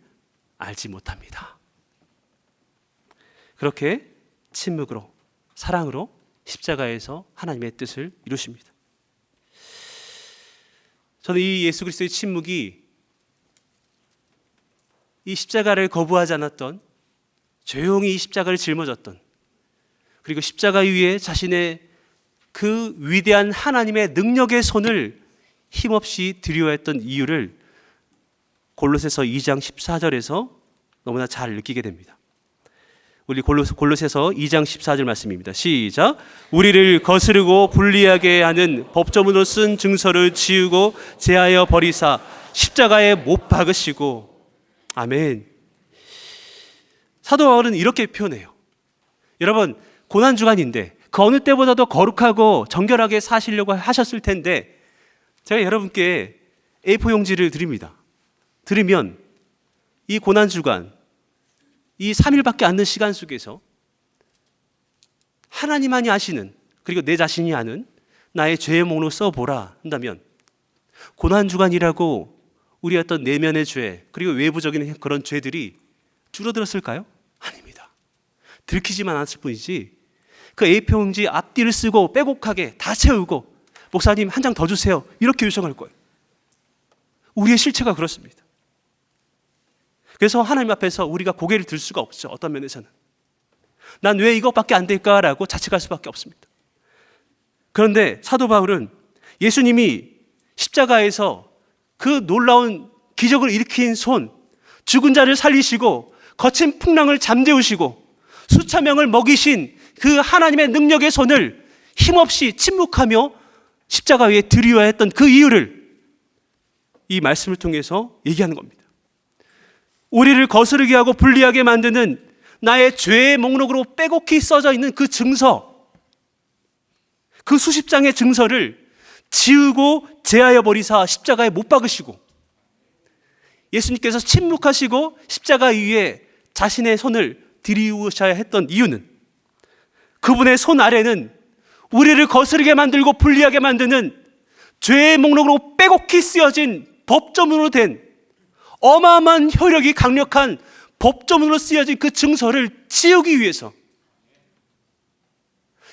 알지 못합니다. 그렇게 침묵으로, 사랑으로 십자가에서 하나님의 뜻을 이루십니다. 저는 이 예수 그리스도의 침묵이 이 십자가를 거부하지 않았던, 조용히 이 십자가를 짊어졌던, 그리고 십자가 위에 자신의 그 위대한 하나님의 능력의 손을 힘없이 들여했던 이유를 골로새서 2장 14절에서 너무나 잘 느끼게 됩니다. 우리 골로새서 2장 14절 말씀입니다. 시작. 우리를 거스르고 불리하게 하는 법조문으로 쓴 증서를 지우고 제하여 버리사 십자가에 못 박으시고. 아멘. 사도 바울은 이렇게 표현해요. 여러분, 고난주간인데 그 어느 때보다도 거룩하고 정결하게 사시려고 하셨을 텐데, 제가 여러분께 A4 용지를 드립니다. 들으면 이 고난주간, 이 3일밖에 안 된 시간 속에서 하나님만이 아시는, 그리고 내 자신이 아는 나의 죄의 목록을 써보라 한다면, 고난주간이라고 우리 어떤 내면의 죄, 그리고 외부적인 그런 죄들이 줄어들었을까요? 아닙니다. 들키지만 않았을 뿐이지, 그 A4 용지 앞뒤를 쓰고 빼곡하게 다 채우고 목사님 한 장 더 주세요 이렇게 요청할 거예요. 우리의 실체가 그렇습니다. 그래서 하나님 앞에서 우리가 고개를 들 수가 없죠. 어떤 면에서는 난 왜 이것밖에 안 될까라고 자책할 수밖에 없습니다. 그런데 사도 바울은 예수님이 십자가에서 그 놀라운 기적을 일으킨 손, 죽은 자를 살리시고 거친 풍랑을 잠재우시고 수천 명을 먹이신 그 하나님의 능력의 손을 힘없이 침묵하며 십자가 위에 드리워야 했던 그 이유를 이 말씀을 통해서 얘기하는 겁니다. 우리를 거스르게 하고 불리하게 만드는 나의 죄의 목록으로 빼곡히 써져 있는 그 증서, 그 수십 장의 증서를 지우고 제하여 버리사 십자가에 못 박으시고, 예수님께서 침묵하시고 십자가 위에 자신의 손을 들이우셔야 했던 이유는, 그분의 손 아래는 우리를 거스르게 만들고 불리하게 만드는 죄의 목록으로 빼곡히 쓰여진 법조문으로 된 어마어마한 혈력이 강력한 법조문으로 쓰여진 그 증서를 지우기 위해서,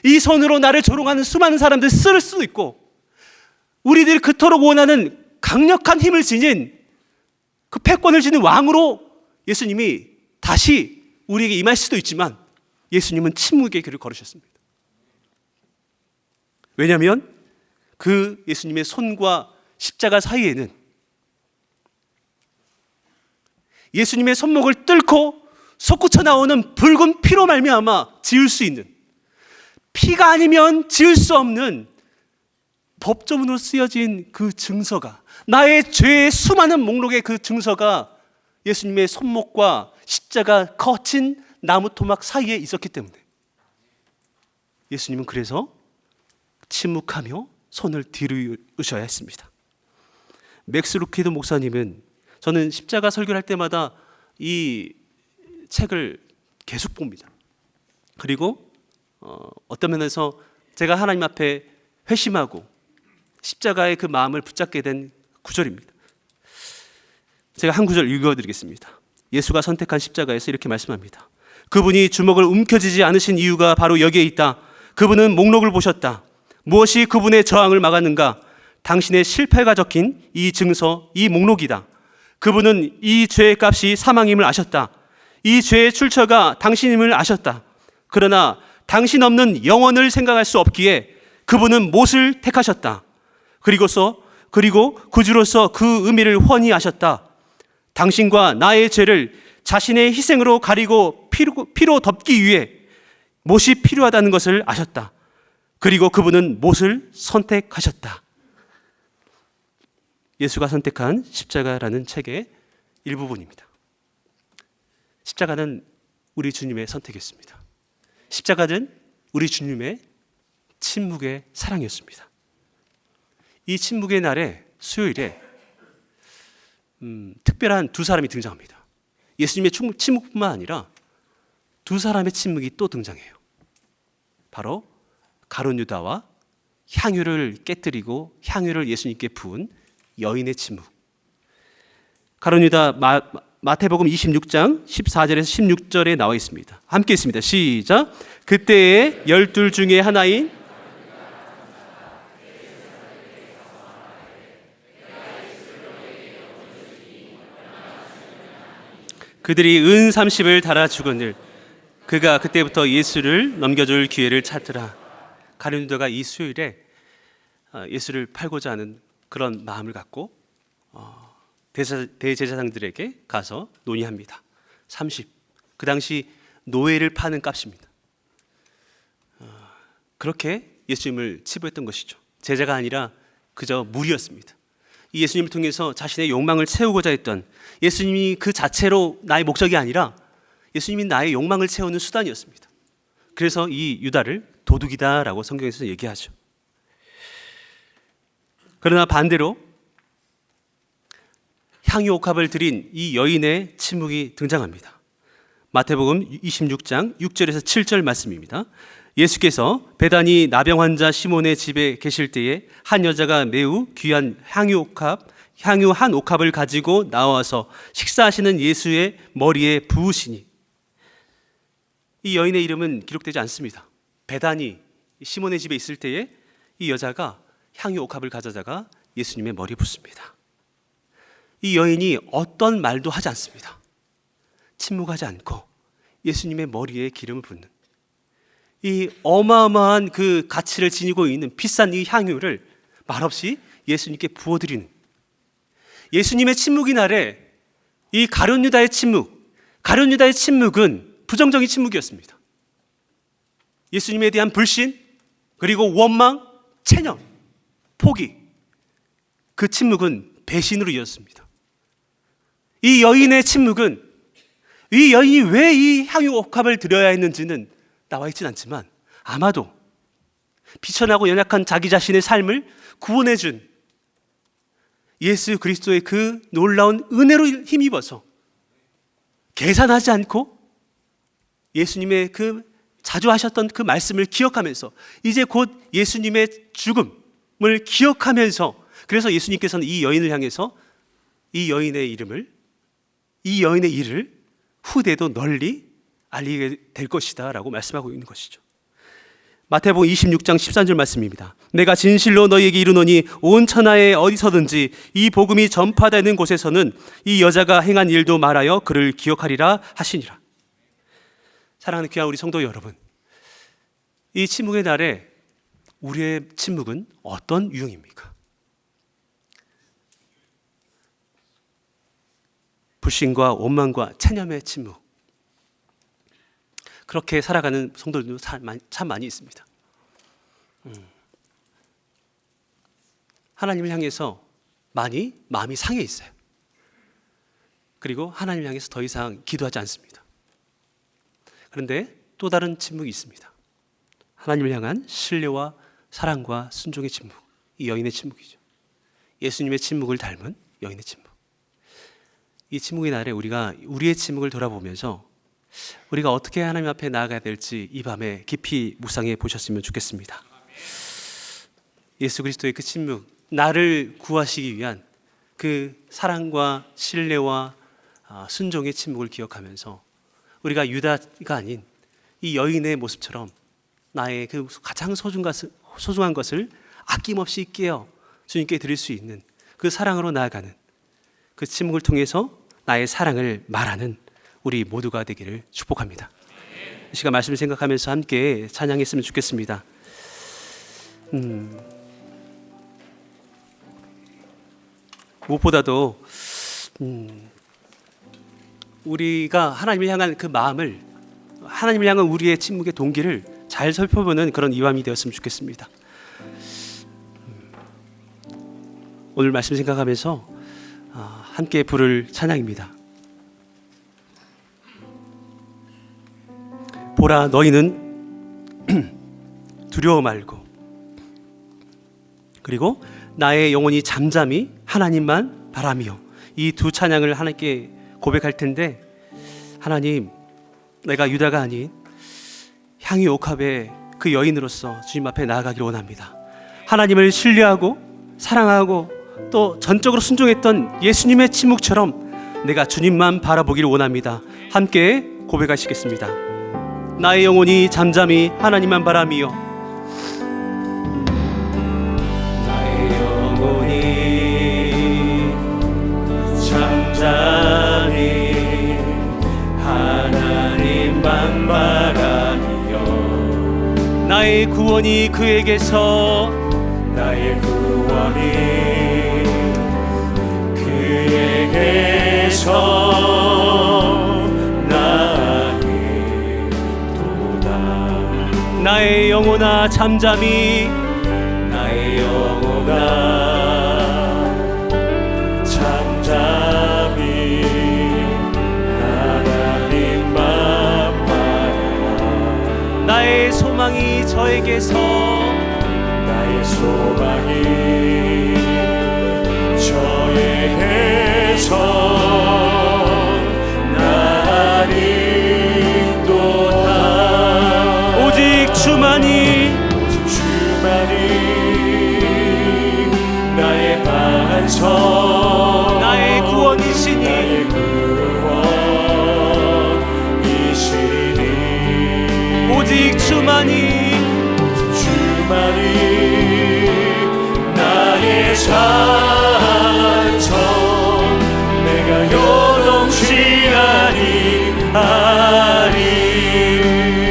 이 손으로 나를 조롱하는 수많은 사람들 쓸 수도 있고, 우리들이 그토록 원하는 강력한 힘을 지닌 그 패권을 지닌 왕으로 예수님이 다시 우리에게 임할 수도 있지만, 예수님은 침묵의 길을 걸으셨습니다. 왜냐하면 그 예수님의 손과 십자가 사이에는 예수님의 손목을 뚫고 솟구쳐 나오는 붉은 피로 말미암아 지을 수 있는, 피가 아니면 지을 수 없는 법조문으로 쓰여진 그 증서가, 나의 죄의 수많은 목록의 그 증서가 예수님의 손목과 십자가 거친 나무 토막 사이에 있었기 때문에 예수님은 그래서 침묵하며 손을 들으셔야 했습니다. 맥스 루키드 목사님은, 저는 십자가 설교를 할 때마다 이 책을 계속 봅니다. 그리고 어떤 면에서 제가 하나님 앞에 회심하고 십자가의 그 마음을 붙잡게 된 구절입니다. 제가 한 구절 읽어드리겠습니다. 예수가 선택한 십자가에서 이렇게 말씀합니다. 그분이 주먹을 움켜쥐지 않으신 이유가 바로 여기에 있다. 그분은 목록을 보셨다. 무엇이 그분의 저항을 막았는가? 당신의 실패가 적힌 이 증서, 이 목록이다. 그분은 이 죄의 값이 사망임을 아셨다. 이 죄의 출처가 당신임을 아셨다. 그러나 당신 없는 영원을 생각할 수 없기에 그분은 못을 택하셨다. 그리고 구주로서 그 의미를 훤히 아셨다. 당신과 나의 죄를 자신의 희생으로 가리고 피로 덮기 위해 못이 필요하다는 것을 아셨다. 그리고 그분은 못을 선택하셨다. 예수가 선택한 십자가라는 책의 일부분입니다. 십자가는 우리 주님의 선택이었습니다. 십자가는 우리 주님의 침묵의 사랑이었습니다. 이 침묵의 날에, 수요일에 특별한 두 사람이 등장합니다. 예수님의 침묵뿐만 아니라 두 사람의 침묵이 또 등장해요. 바로 가룟 유다와 향유를 깨뜨리고 향유를 예수님께 부은 여인의 침묵. 가룟 유다, 마태복음 26장 14절에서 16절에 나와 있습니다. 함께 있습니다. 시작. 그때에 12 중에 하나인 그들이 은 30을 달아 주거늘 그가 그때부터 예수를 넘겨줄 기회를 찾더라. 가룟 유다가 이 수요일에 예수를 팔고자 하는 그런 마음을 갖고 대제사장들에게 가서 논의합니다. 30. 그 당시 노예를 파는 값입니다. 그렇게 예수님을 치부했던 것이죠. 제자가 아니라 그저 무리였습니다. 이 예수님을 통해서 자신의 욕망을 채우고자 했던, 예수님이 그 자체로 나의 목적이 아니라 예수님이 나의 욕망을 채우는 수단이었습니다. 그래서 이 유다를 도둑이다라고 성경에서 얘기하죠. 그러나 반대로 향유 옥합을 드린 이 여인의 침묵이 등장합니다. 마태복음 26장 6절에서 7절 말씀입니다. 예수께서 베다니 나병 환자 시몬의 집에 계실 때에 한 여자가 매우 귀한 향유 한 옥합을 가지고 나와서 식사하시는 예수의 머리에 부으시니, 이 여인의 이름은 기록되지 않습니다. 베다니 시몬의 집에 있을 때에 이 여자가 향유 옥합을 가져다가 예수님의 머리에 붓습니다. 이 여인이 어떤 말도 하지 않습니다. 침묵하지 않고 예수님의 머리에 기름을 붓는, 이 어마어마한 그 가치를 지니고 있는 비싼 이 향유를 말없이 예수님께 부어드리는, 예수님의 침묵이 날에 이 가룟 유다의 침묵은 부정적인 침묵이었습니다. 예수님에 대한 불신, 그리고 원망, 체념, 포기, 그 침묵은 배신으로 이었습니다. 이 여인의 침묵은, 이 여인이 왜 이 향유 옥합을 드려야 했는지는 나와 있진 않지만 아마도 비천하고 연약한 자기 자신의 삶을 구원해준 예수 그리스도의 그 놀라운 은혜로 힘입어서 계산하지 않고 예수님의 그 자주 하셨던 그 말씀을 기억하면서 이제 곧 예수님의 죽음을 기억하면서, 그래서 예수님께서는 이 여인을 향해서 이 여인의 일을 후대도 널리 알리게 될 것이다 라고 말씀하고 있는 것이죠. 마태복음 26장 13절 말씀입니다. 내가 진실로 너희에게 이르노니 온 천하에 어디서든지 이 복음이 전파되는 곳에서는 이 여자가 행한 일도 말하여 그를 기억하리라 하시니라. 사랑하는 귀한 우리 성도 여러분, 이 침묵의 날에 우리의 침묵은 어떤 유형입니까? 불신과 원망과 체념의 침묵. 그렇게 살아가는 성도들도 참 많이 있습니다. 하나님을 향해서 많이 마음이 상해 있어요. 그리고 하나님을 향해서 더 이상 기도하지 않습니다. 그런데 또 다른 침묵이 있습니다. 하나님을 향한 신뢰와 사랑과 순종의 침묵. 이 여인의 침묵이죠. 예수님의 침묵을 닮은 여인의 침묵. 이 침묵의 날에 우리가 우리의 침묵을 돌아보면서 우리가 어떻게 하나님 앞에 나아가야 될지 이 밤에 깊이 묵상해 보셨으면 좋겠습니다. 예수 그리스도의 그 침묵, 나를 구하시기 위한 그 사랑과 신뢰와 순종의 침묵을 기억하면서 우리가 유다가 아닌 이 여인의 모습처럼 나의 그 가장 소중한 것을 아낌없이 깨어 주님께 드릴 수 있는 그 사랑으로 나아가는 그 침묵을 통해서 나의 사랑을 말하는 우리 모두가 되기를 축복합니다. 이 시간 말씀을 생각하면서 함께 찬양했으면 좋겠습니다. 무엇보다도 우리가 하나님을 향한 그 마음을, 하나님을 향한 우리의 침묵의 동기를 잘 살펴보는 그런 이밤이 되었으면 좋겠습니다. 오늘 말씀 생각하면서 함께 부를 찬양입니다. 보라, 너희는 두려워 말고, 그리고 나의 영혼이 잠잠히 하나님만 바라며, 이 두 찬양을 하나님께 고백할 텐데, 하나님, 내가 유다가 아닌 향유 옥합의 그 여인으로서 주님 앞에 나아가기를 원합니다. 하나님을 신뢰하고 사랑하고 또 전적으로 순종했던 예수님의 침묵처럼 내가 주님만 바라보기를 원합니다. 함께 고백하시겠습니다. 나의 영혼이 잠잠히 하나님만 바라며, 나의 영혼이 잠잠히 하나님만 바라며, 나의 구원이 그에게서, 나의 구원이 그에게서 나의 영혼아 잠잠히, 나의 영혼아 잠잠히 하나님만 바라라. 나의 소망이 저에게서, 나의 소망이 저에게서 주만이 나의 반석, 나의 구원이시니, 나의 구원이시니, 오직 주만이 나의 산성, 내가 요동치 아니하리.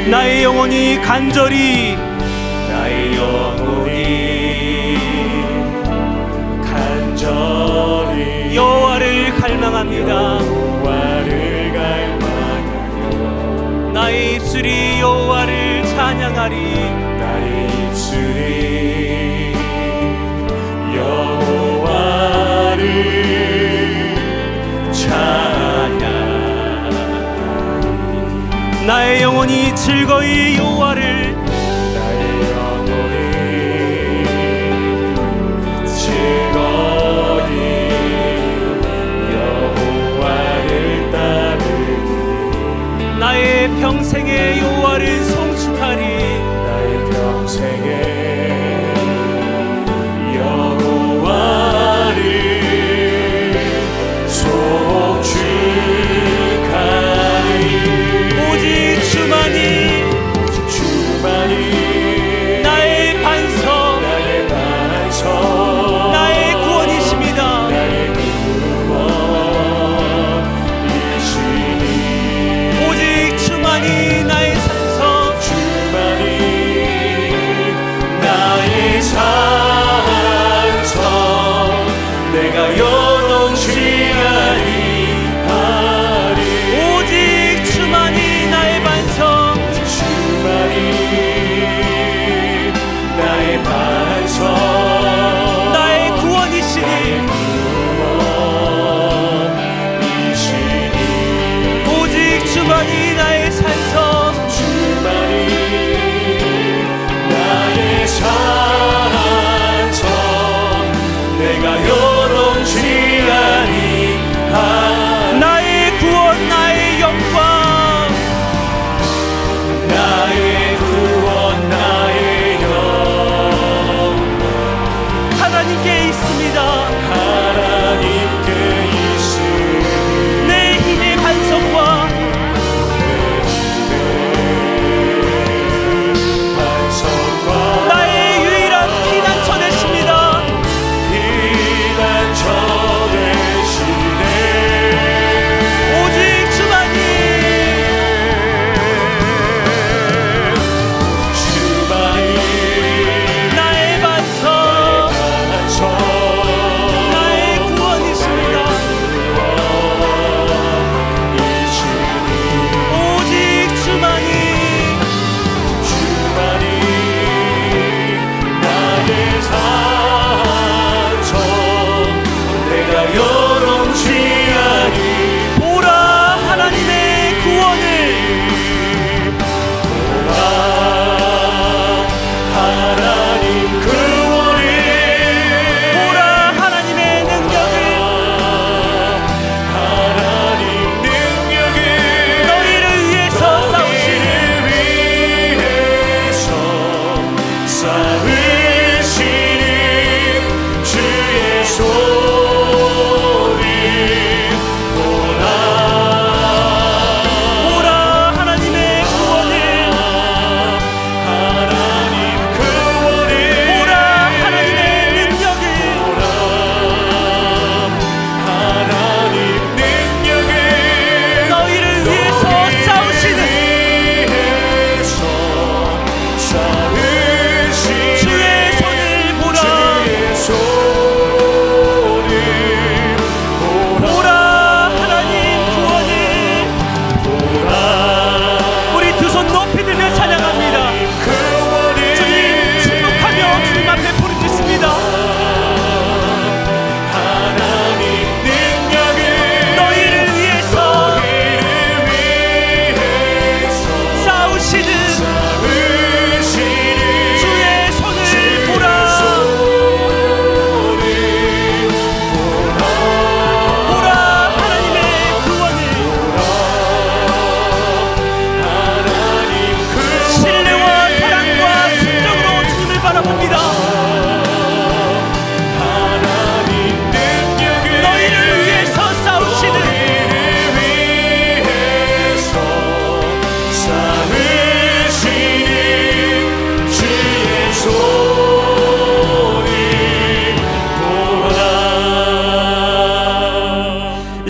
나의 영혼이 간절히, 나의 영혼이 간절히 여호와를 갈망합니다. 여호와를 갈망하며 나의 입술이 여호와를 찬양하리. 나의 입술이 여호와를 찬양하리. 나의 영혼이 즐거이 여호와를, 나의 영혼이 즐거이 여호와를 따르리. 나의 평생에 여호와를 송축하리. 나의 평생에 여호와를 송축하리. 오직 주만이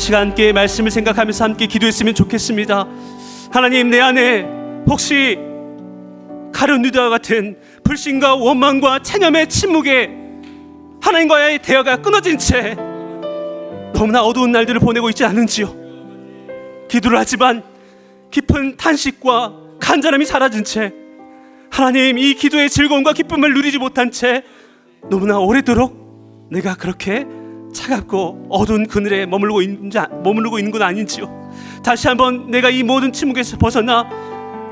시간 함께 말씀을 생각하면서 함께 기도했으면 좋겠습니다. 하나님, 내 안에 혹시 가룟 유다와 같은 불신과 원망과 체념의 침묵에 하나님과의 대화가 끊어진 채 너무나 어두운 날들을 보내고 있지 않은지요. 기도를 하지만 깊은 탄식과 간절함이 사라진 채 하나님, 이 기도의 즐거움과 기쁨을 누리지 못한 채 너무나 오래도록 내가 그렇게 차갑고 어두운 그늘에 머무르고 있는 건 아닌지요. 다시 한번 내가 이 모든 침묵에서 벗어나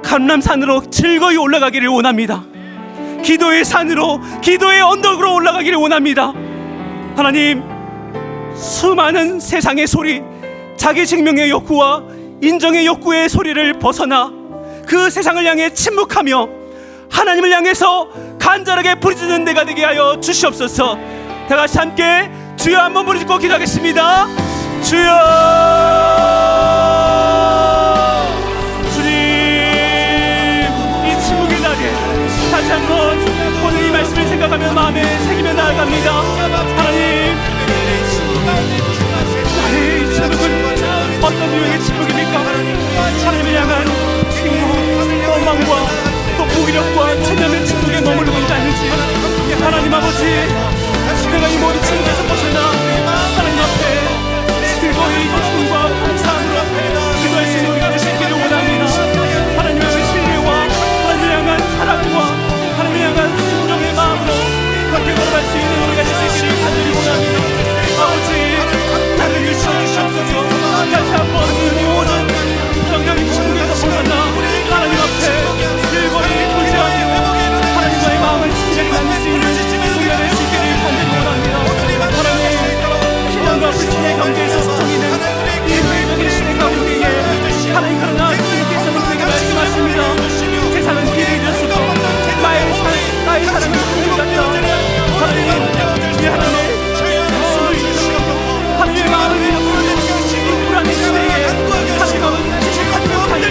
감람산으로 즐거이 올라가기를 원합니다. 기도의 산으로, 기도의 언덕으로 올라가기를 원합니다. 하나님, 수많은 세상의 소리, 자기 증명의 욕구와 인정의 욕구의 소리를 벗어나 그 세상을 향해 침묵하며 하나님을 향해서 간절하게 부르짖는 내가 되게 하여 주시옵소서. 다 같이 함께 주여 한번 부르짖고 기도하겠습니다. 주여, 주님, 이 침묵의 날에 다시 한번 오늘 이 말씀을 생각하며 마음에 새기며 나아갑니다. 하나님, 나의 이 침묵은 어떤 유형의 침묵입니까? 하나님을 향한 침묵, 원망과 또 무기력과 체념의 침묵에 머무르고 있지 않는지 하나님 아버지, 내가 이 모든 침묵에서 벗어나 하나님 앞에 즐거이 기쁨과 감사함으로 기도할 수 있는 우리가 될 수 있기를 원합니다. 하나님 향한 신뢰와 하나님을 향한 사랑과 하나님을 향한 순종의 마음으로 그렇게 걸어갈 수 있는 우리가 될 수 있기를 간절히 원합니다. 아버지, 나를 유치하시옵소서. 다시 한번 이 모든 부정적인 침묵에서 벗어나 하나님 앞에 즐거이 부지하며 하나님과의 마음을 진정히 나눌 수 있는 우리가 될 수 있기를 간절히 원합니다. 하나님, 신앙과 불신의 경계에서 소통이는 이 회의적인 시대 가운데에 하나님, 그러나 주님께서는 우리에게 말씀하십니다. 세상은 길을 잃었으고 나의 사랑은 하늘 같다. 하나님, 우리 하나님의 숨을 잃고 하나님의 마음을 잃고 불안의 시대에 하나님 아버지 지식하지 못하는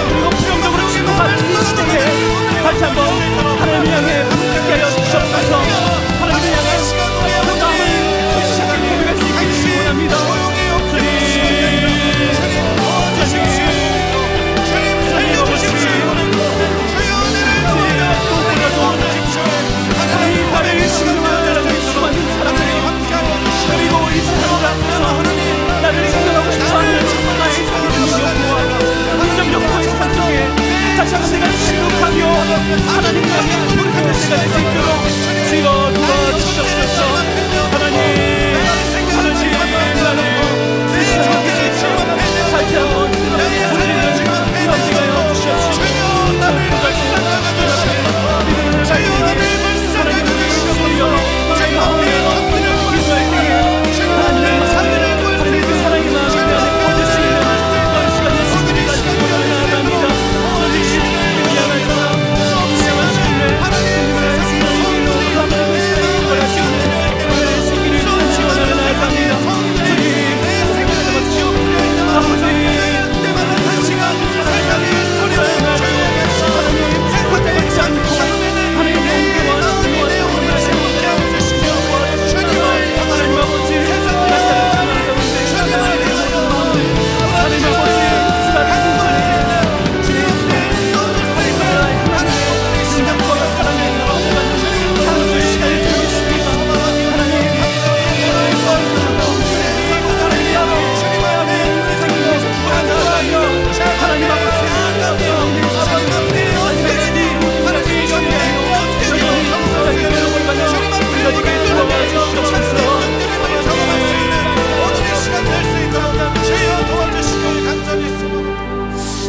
그리고 부정적으로 침묵하는 이 시대에 다시 한번 하나님을 향해 듣게 하여 주시옵소서. 하나님을 향해 그 마음을 시작하게 우리가 수 있기를 원합니다. 나를 생각하고 싶어하는 나의 자기적인 욕구와 인정 욕구와 세상 속에 다시 한번 내가 침묵하며 하나님을 향해 부르짖는 때가 될 수 있도록 주여 도와주시옵소서. 하나님, 나를 세상에 다시 한번 부르짖는 우리가 되어 주시옵소서. 믿음을 가지고 하나님을 위하여 너의 마음을 기도할 때에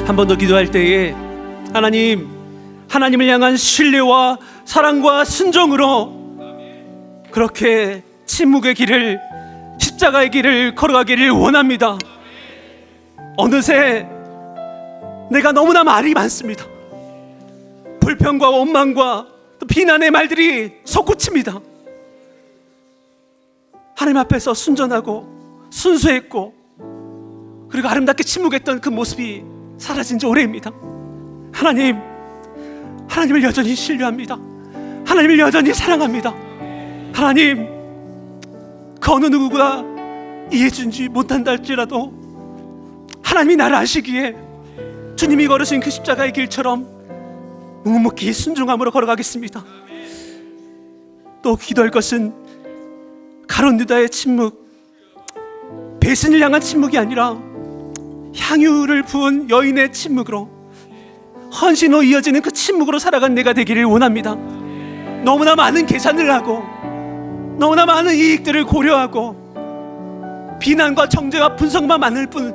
한 번 더 기도할 때에 하나님을 향한 신뢰와 사랑과 순종으로 그렇게 침묵의 길을, 십자가의 길을 걸어가기를 원합니다. 어느새 내가 너무나 말이 많습니다. 불평과 원망과 또 비난의 말들이 솟구칩니다. 하나님 앞에서 순전하고 순수했고 그리고 아름답게 침묵했던 그 모습이 사라진 지 오래입니다. 하나님을 여전히 신뢰합니다. 하나님을 여전히 사랑합니다. 하나님, 그 어느 누구보다 이해주지 못한다 할지라도 하나님이 나를 아시기에 주님이 걸으신 그 십자가의 길처럼 묵묵히 순종함으로 걸어가겠습니다. 또 기도할 것은 가룟 유다의 침묵, 배신을 향한 침묵이 아니라 향유를 부은 여인의 침묵으로, 헌신으로 이어지는 그 침묵으로 살아간 내가 되기를 원합니다. 너무나 많은 계산을 하고 너무나 많은 이익들을 고려하고 비난과 정죄와 분석만 많을 뿐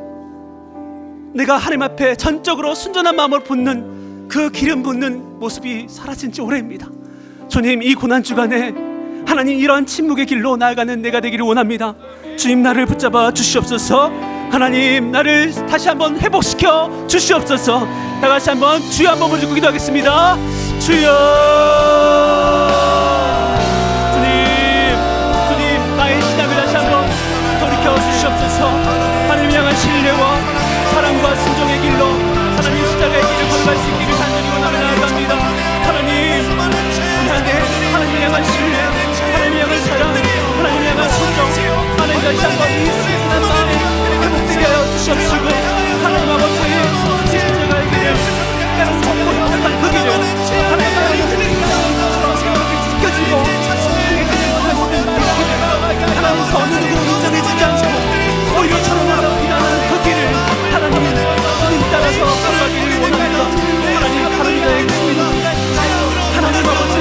내가 하나님 앞에 전적으로 순전한 마음으로 붓는 그 기름 붓는 모습이 사라진 지 오래입니다. 주님, 이 고난주간에 하나님 이러한 침묵의 길로 나아가는 내가 되기를 원합니다. 주님, 나를 붙잡아 주시옵소서. 하나님, 나를 다시 한번 회복시켜 주시옵소서. 다 같이 한번 주여 한번 부르고 기도하겠습니다. 주여. 주님, 나의 신앙을 다시 한번 돌이켜 주시옵소서. 하나님 향한 신뢰와 사랑과 순종의 길로 하나님 십자가의 길을 걸어갈 수 있기를 간절히 원하며 나아갑니다. 하나님 향한 신뢰, 하나님 향한 사랑, 하나님 향한 순종, 하나님 다시 한번 이 순수한 마음에 회복되게 하여 주시옵시고, 하나님 아버지의 십자가의 길을 때론 정보 못한 그 길을 하나님 지켜지고 하나님 그 어느 누구 인정해주지 않고 오히려 저러나라 비난하는 그 길을 하나님 주님 따라서 걸어가기를 원합니다. 하나님 가르쳐의 주님, 하나님 아버지,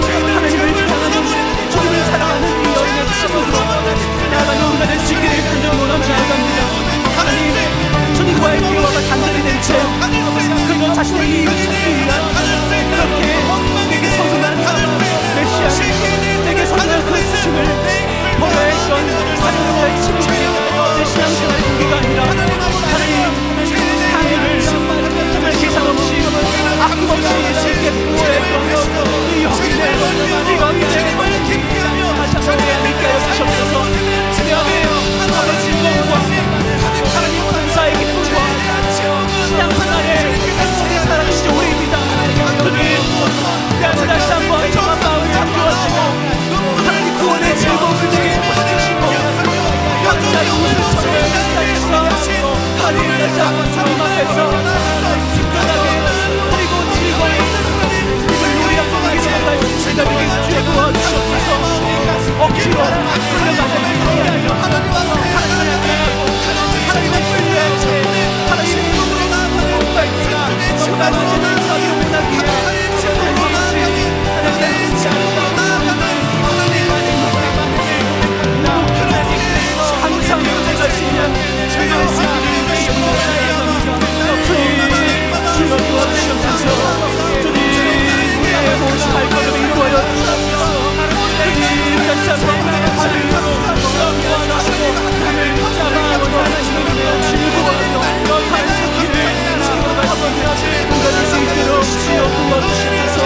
하나님을 사랑하는 주님을 사랑하는 이 여인의 침묵으로 나아가는 우리가 될 수 있기를 간절히 원하며 나아갑니다. 하나님, 주님과의 대화가 단절이 된 채 그저 자신의 이익을 찾기 위한 그렇게 내게 선선한 메시아, 내게 선선한 그 스승을 버려했던 하나님과의 침묵이 내 신앙생활의 동기가 아니라 하나님 향유를 정말 계산 없이 아낌없이 쉽게 부어했던 이 여인의 다시 한번 내 안에 있게 하여 주시옵소서. 아버지 즐거움과 하나님 감사의 기쁨과 신앙생활에 행복하게 살아주시지 오래입니다. 주님, 내 안에 다시 한번 정한 마음을 잠들어주시고 하나님 구원의 즐거움을 내게 보여주시고 현자의 웃음 전해주시고 하나님 다시 한번 주님 앞에서 특별하게 그리고 즐거운 입을 요리하고 기도할 수 있는 자들에게 주여 도와주시옵소서. 억지로 끌려가지 않게 하여 하나님의 신뢰, 하나님의 눈으로 못할 때가 너무나 많은 자기를 원하기에 항상 내가 있으면 즐거운 삶을 주여 도와주시옵소서. 주님, 나의 모든 발걸음을 이루어여 주시옵소서. 주님, 다시 한번 하늘로 주시고 나를 붙잡아 하나님의 즐거워하며 한석기를 지켜가시며 공간을 수 있도록 주여 도와주시옵소서.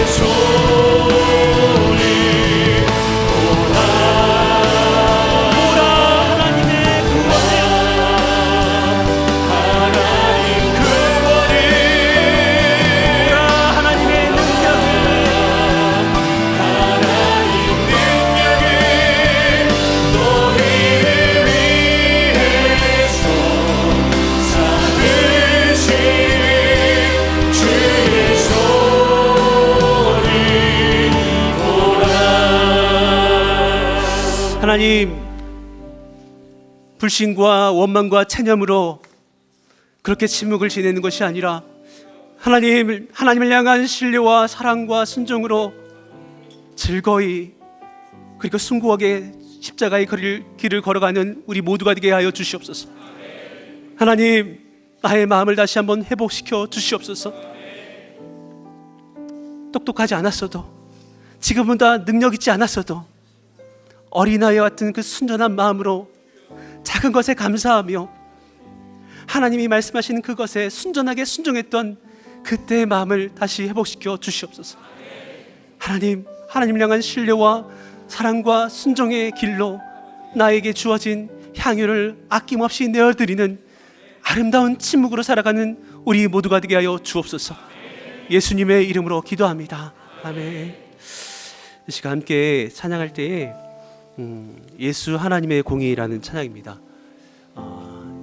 소 하나님, 불신과 원망과 체념으로 그렇게 침묵을 지내는 것이 아니라 하나님을 향한 신뢰와 사랑과 순종으로 즐거이 그리고 숭고하게 십자가의 길을 걸어가는 우리 모두가 되게 하여 주시옵소서. 하나님, 나의 마음을 다시 한번 회복시켜 주시옵소서. 똑똑하지 않았어도, 지금보다 능력 있지 않았어도 어린아이와 같은 그 순전한 마음으로 작은 것에 감사하며 하나님이 말씀하시는 그것에 순전하게 순종했던 그때의 마음을 다시 회복시켜 주시옵소서. 하나님을 향한 신뢰와 사랑과 순종의 길로 나에게 주어진 향유를 아낌없이 내어드리는 아름다운 침묵으로 살아가는 우리 모두가 되게 하여 주옵소서. 예수님의 이름으로 기도합니다. 아멘. 이 시간 함께 찬양할 때에 예수 하나님의 공의라는 찬양입니다.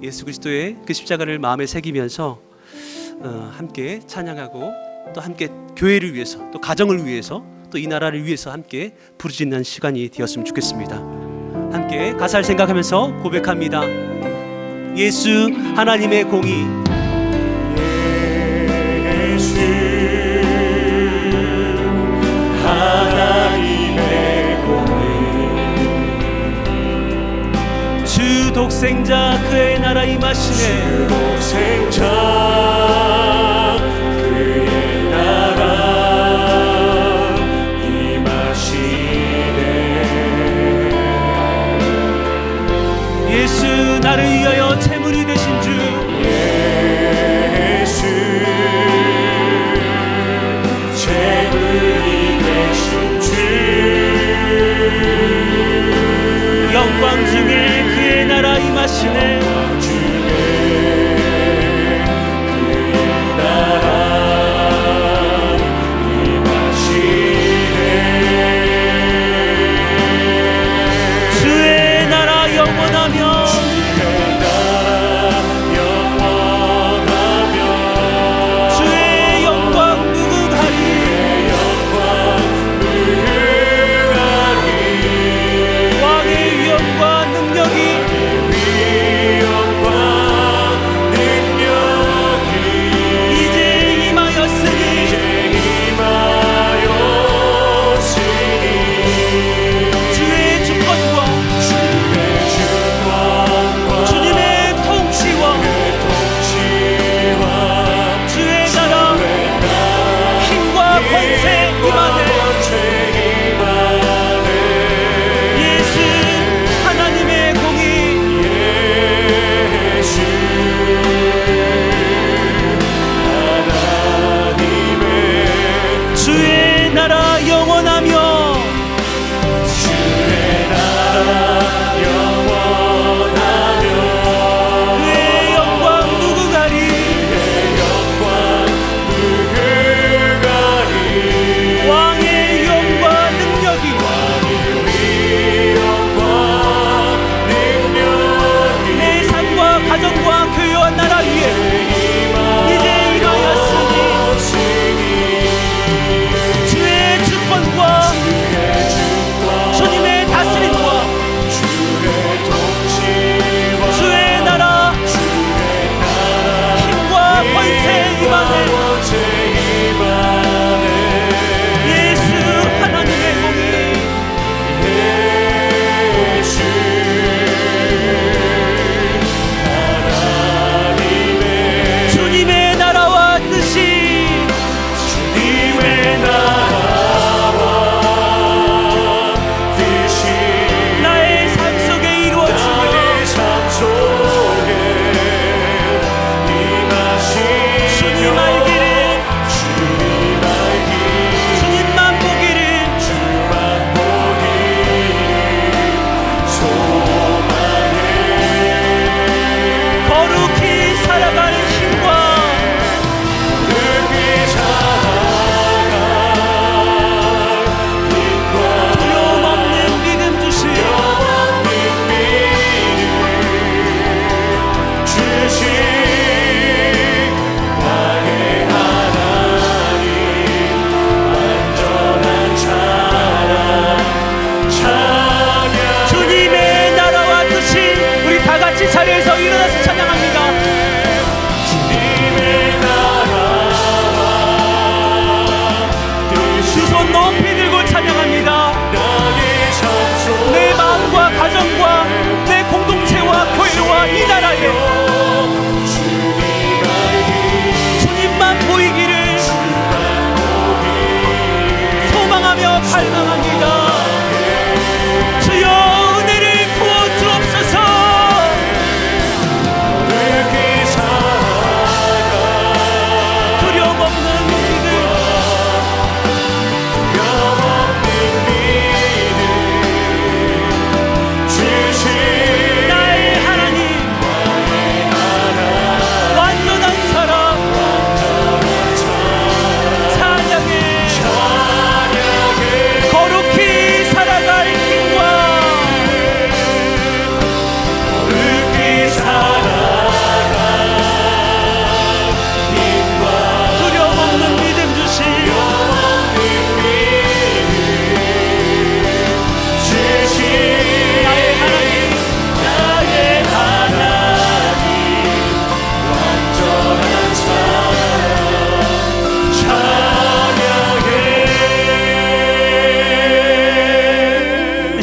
예수 그리스도의 그 십자가를 마음에 새기면서 함께 찬양하고 또 함께 교회를 위해서 또 가정을 위해서 또 이 나라를 위해서 함께 부르짖는 시간이 되었으면 좋겠습니다. 함께 가사를 생각하면서 고백합니다. 예수 하나님의 공의. 예수 하나님의 공의 주 독생자 그의 나라 임하시네. 독생자 그의 나라 임하시네. 예수 나를 위하여 제물이 되신 주. 예수 제물이 되신 주 영광 중에 그의 나라 임하시네.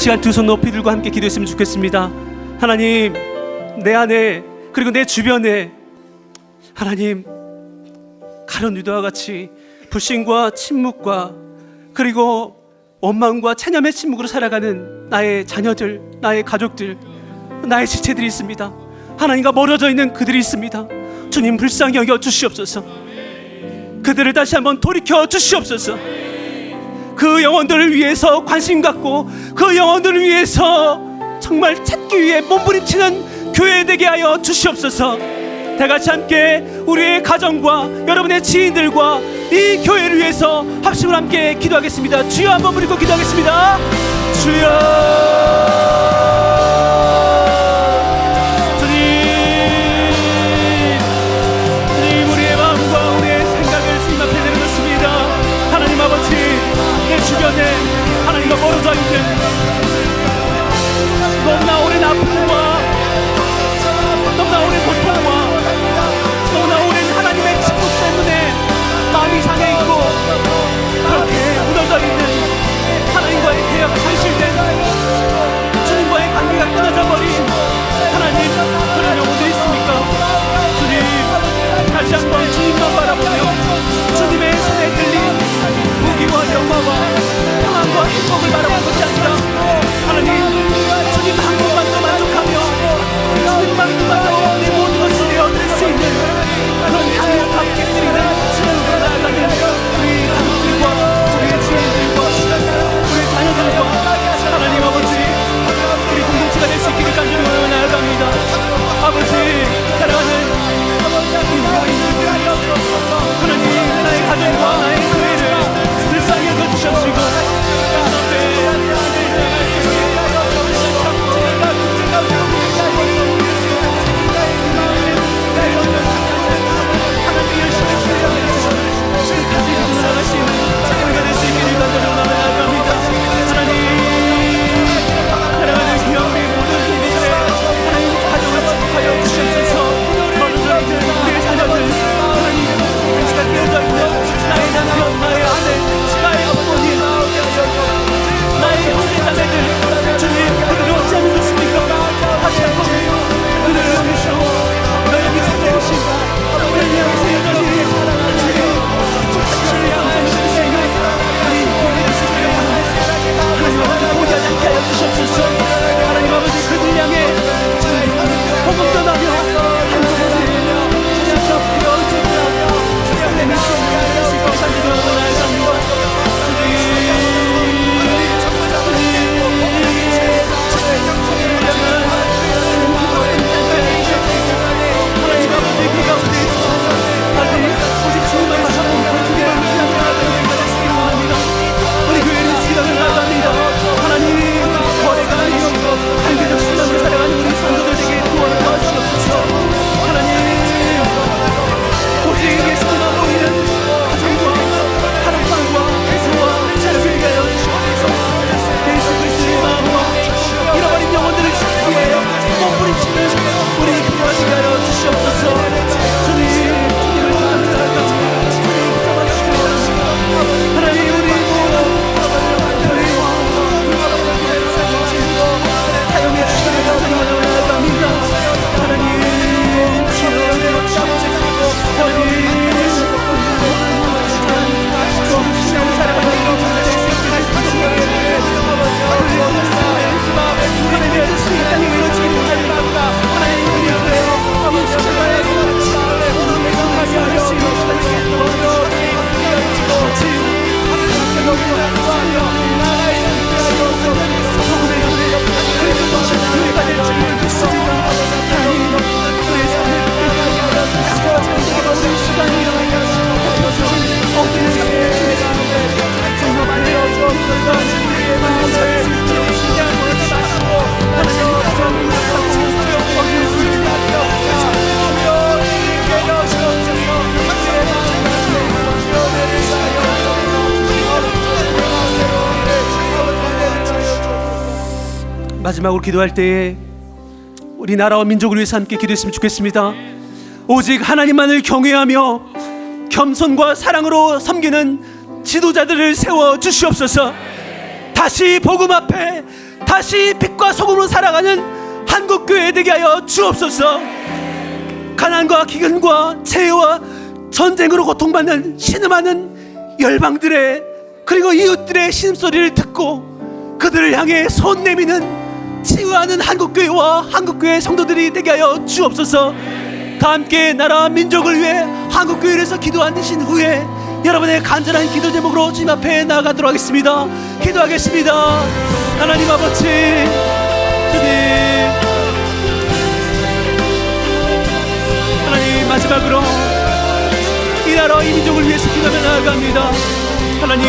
시간 두 손 높이 들고 함께 기도했으면 좋겠습니다. 하나님, 내 안에 그리고 내 주변에 하나님 가룟 유다와 같이 불신과 침묵과 그리고 원망과 체념의 침묵으로 살아가는 나의 자녀들, 나의 가족들, 나의 지체들이 있습니다. 하나님과 멀어져 있는 그들이 있습니다. 주님, 불쌍히 여겨 주시옵소서. 그들을 다시 한번 돌이켜 주시옵소서. 그 영혼들을 위해서 관심 갖고 그 영혼들을 위해서 정말 찾기 위해 몸부림치는 교회 되게 하여 주시옵소서. 다 같이 함께 우리의 가정과 여러분의 지인들과 이 교회를 위해서 합심을 함께 기도하겠습니다. 주여 한번 부르고 기도하겠습니다. 주여, 주님, 우리의 마음과 우리의 생각을 주님 앞에 내려놓습니다. 하나님 아버지, 내 주변에 하나님과 멀어져 있는 너무나 오랜 아픔과 너무나 오랜 고통과 너무나 오랜 하나님의 침묵 때문에 마음이 상해 있고 그렇게 무너져 있는 하나님과의 대화가 상실된 주님과의 관계가 끊어져 버린 하나님, 그런 영혼들이 있습니까? 주님, 다시 한번 주님만 바라보며 주님의 손에 들린 무기와 영화와 평안과 행복을 바라보는 것이 아니라 하나님, 주님 한 분만도 만족하며 주님만도 내 모든 것이 되어드릴 수 있는 그런 행복함 깨뜨리는 신앙으로 나아가는 우리 가족들과 우리의 지인들과 우리의 자녀들과 하나님 아버지, 우리 공동체가 될 수 있기를 간절히 원하며 나아갑니다. 아버지, 사랑하는 하나님, 나의 가정과 나의 교회를 불쌍히 여겨주셨시고 마지막으로 기도할 때에 우리 나라와 민족을 위해서 함께 기도했으면 좋겠습니다. 오직 하나님만을 경외하며 겸손과 사랑으로 섬기는 지도자들을 세워 주시옵소서. 다시 복음 앞에 다시 빛과 소금으로 살아가는 한국교회 되게 하여 주옵소서. 가난과 기근과 재해와 전쟁으로 고통받는 신음하는 열방들의 그리고 이웃들의 신음소리를 듣고 그들을 향해 손 내미는 치유하는 한국교회와 한국교회 성도들이 되게 하여 주옵소서. 다 함께 나라와 민족을 위해 한국교회에서 기도하신 후에 여러분의 간절한 기도 제목으로 주님 앞에 나아가도록 하겠습니다. 기도하겠습니다. 하나님 아버지, 주님, 하나님 마지막으로 이 나라와 이 민족을 위해서 기도하며 나아갑니다. 하나님,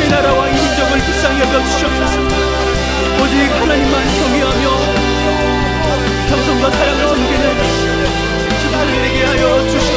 이 나라와 이 민족을 불쌍히 여겨주시옵소서. 오직 하나님만 경외하며 겸손과 사랑을 섬기는 주님을 되게 하여 주시옵소서.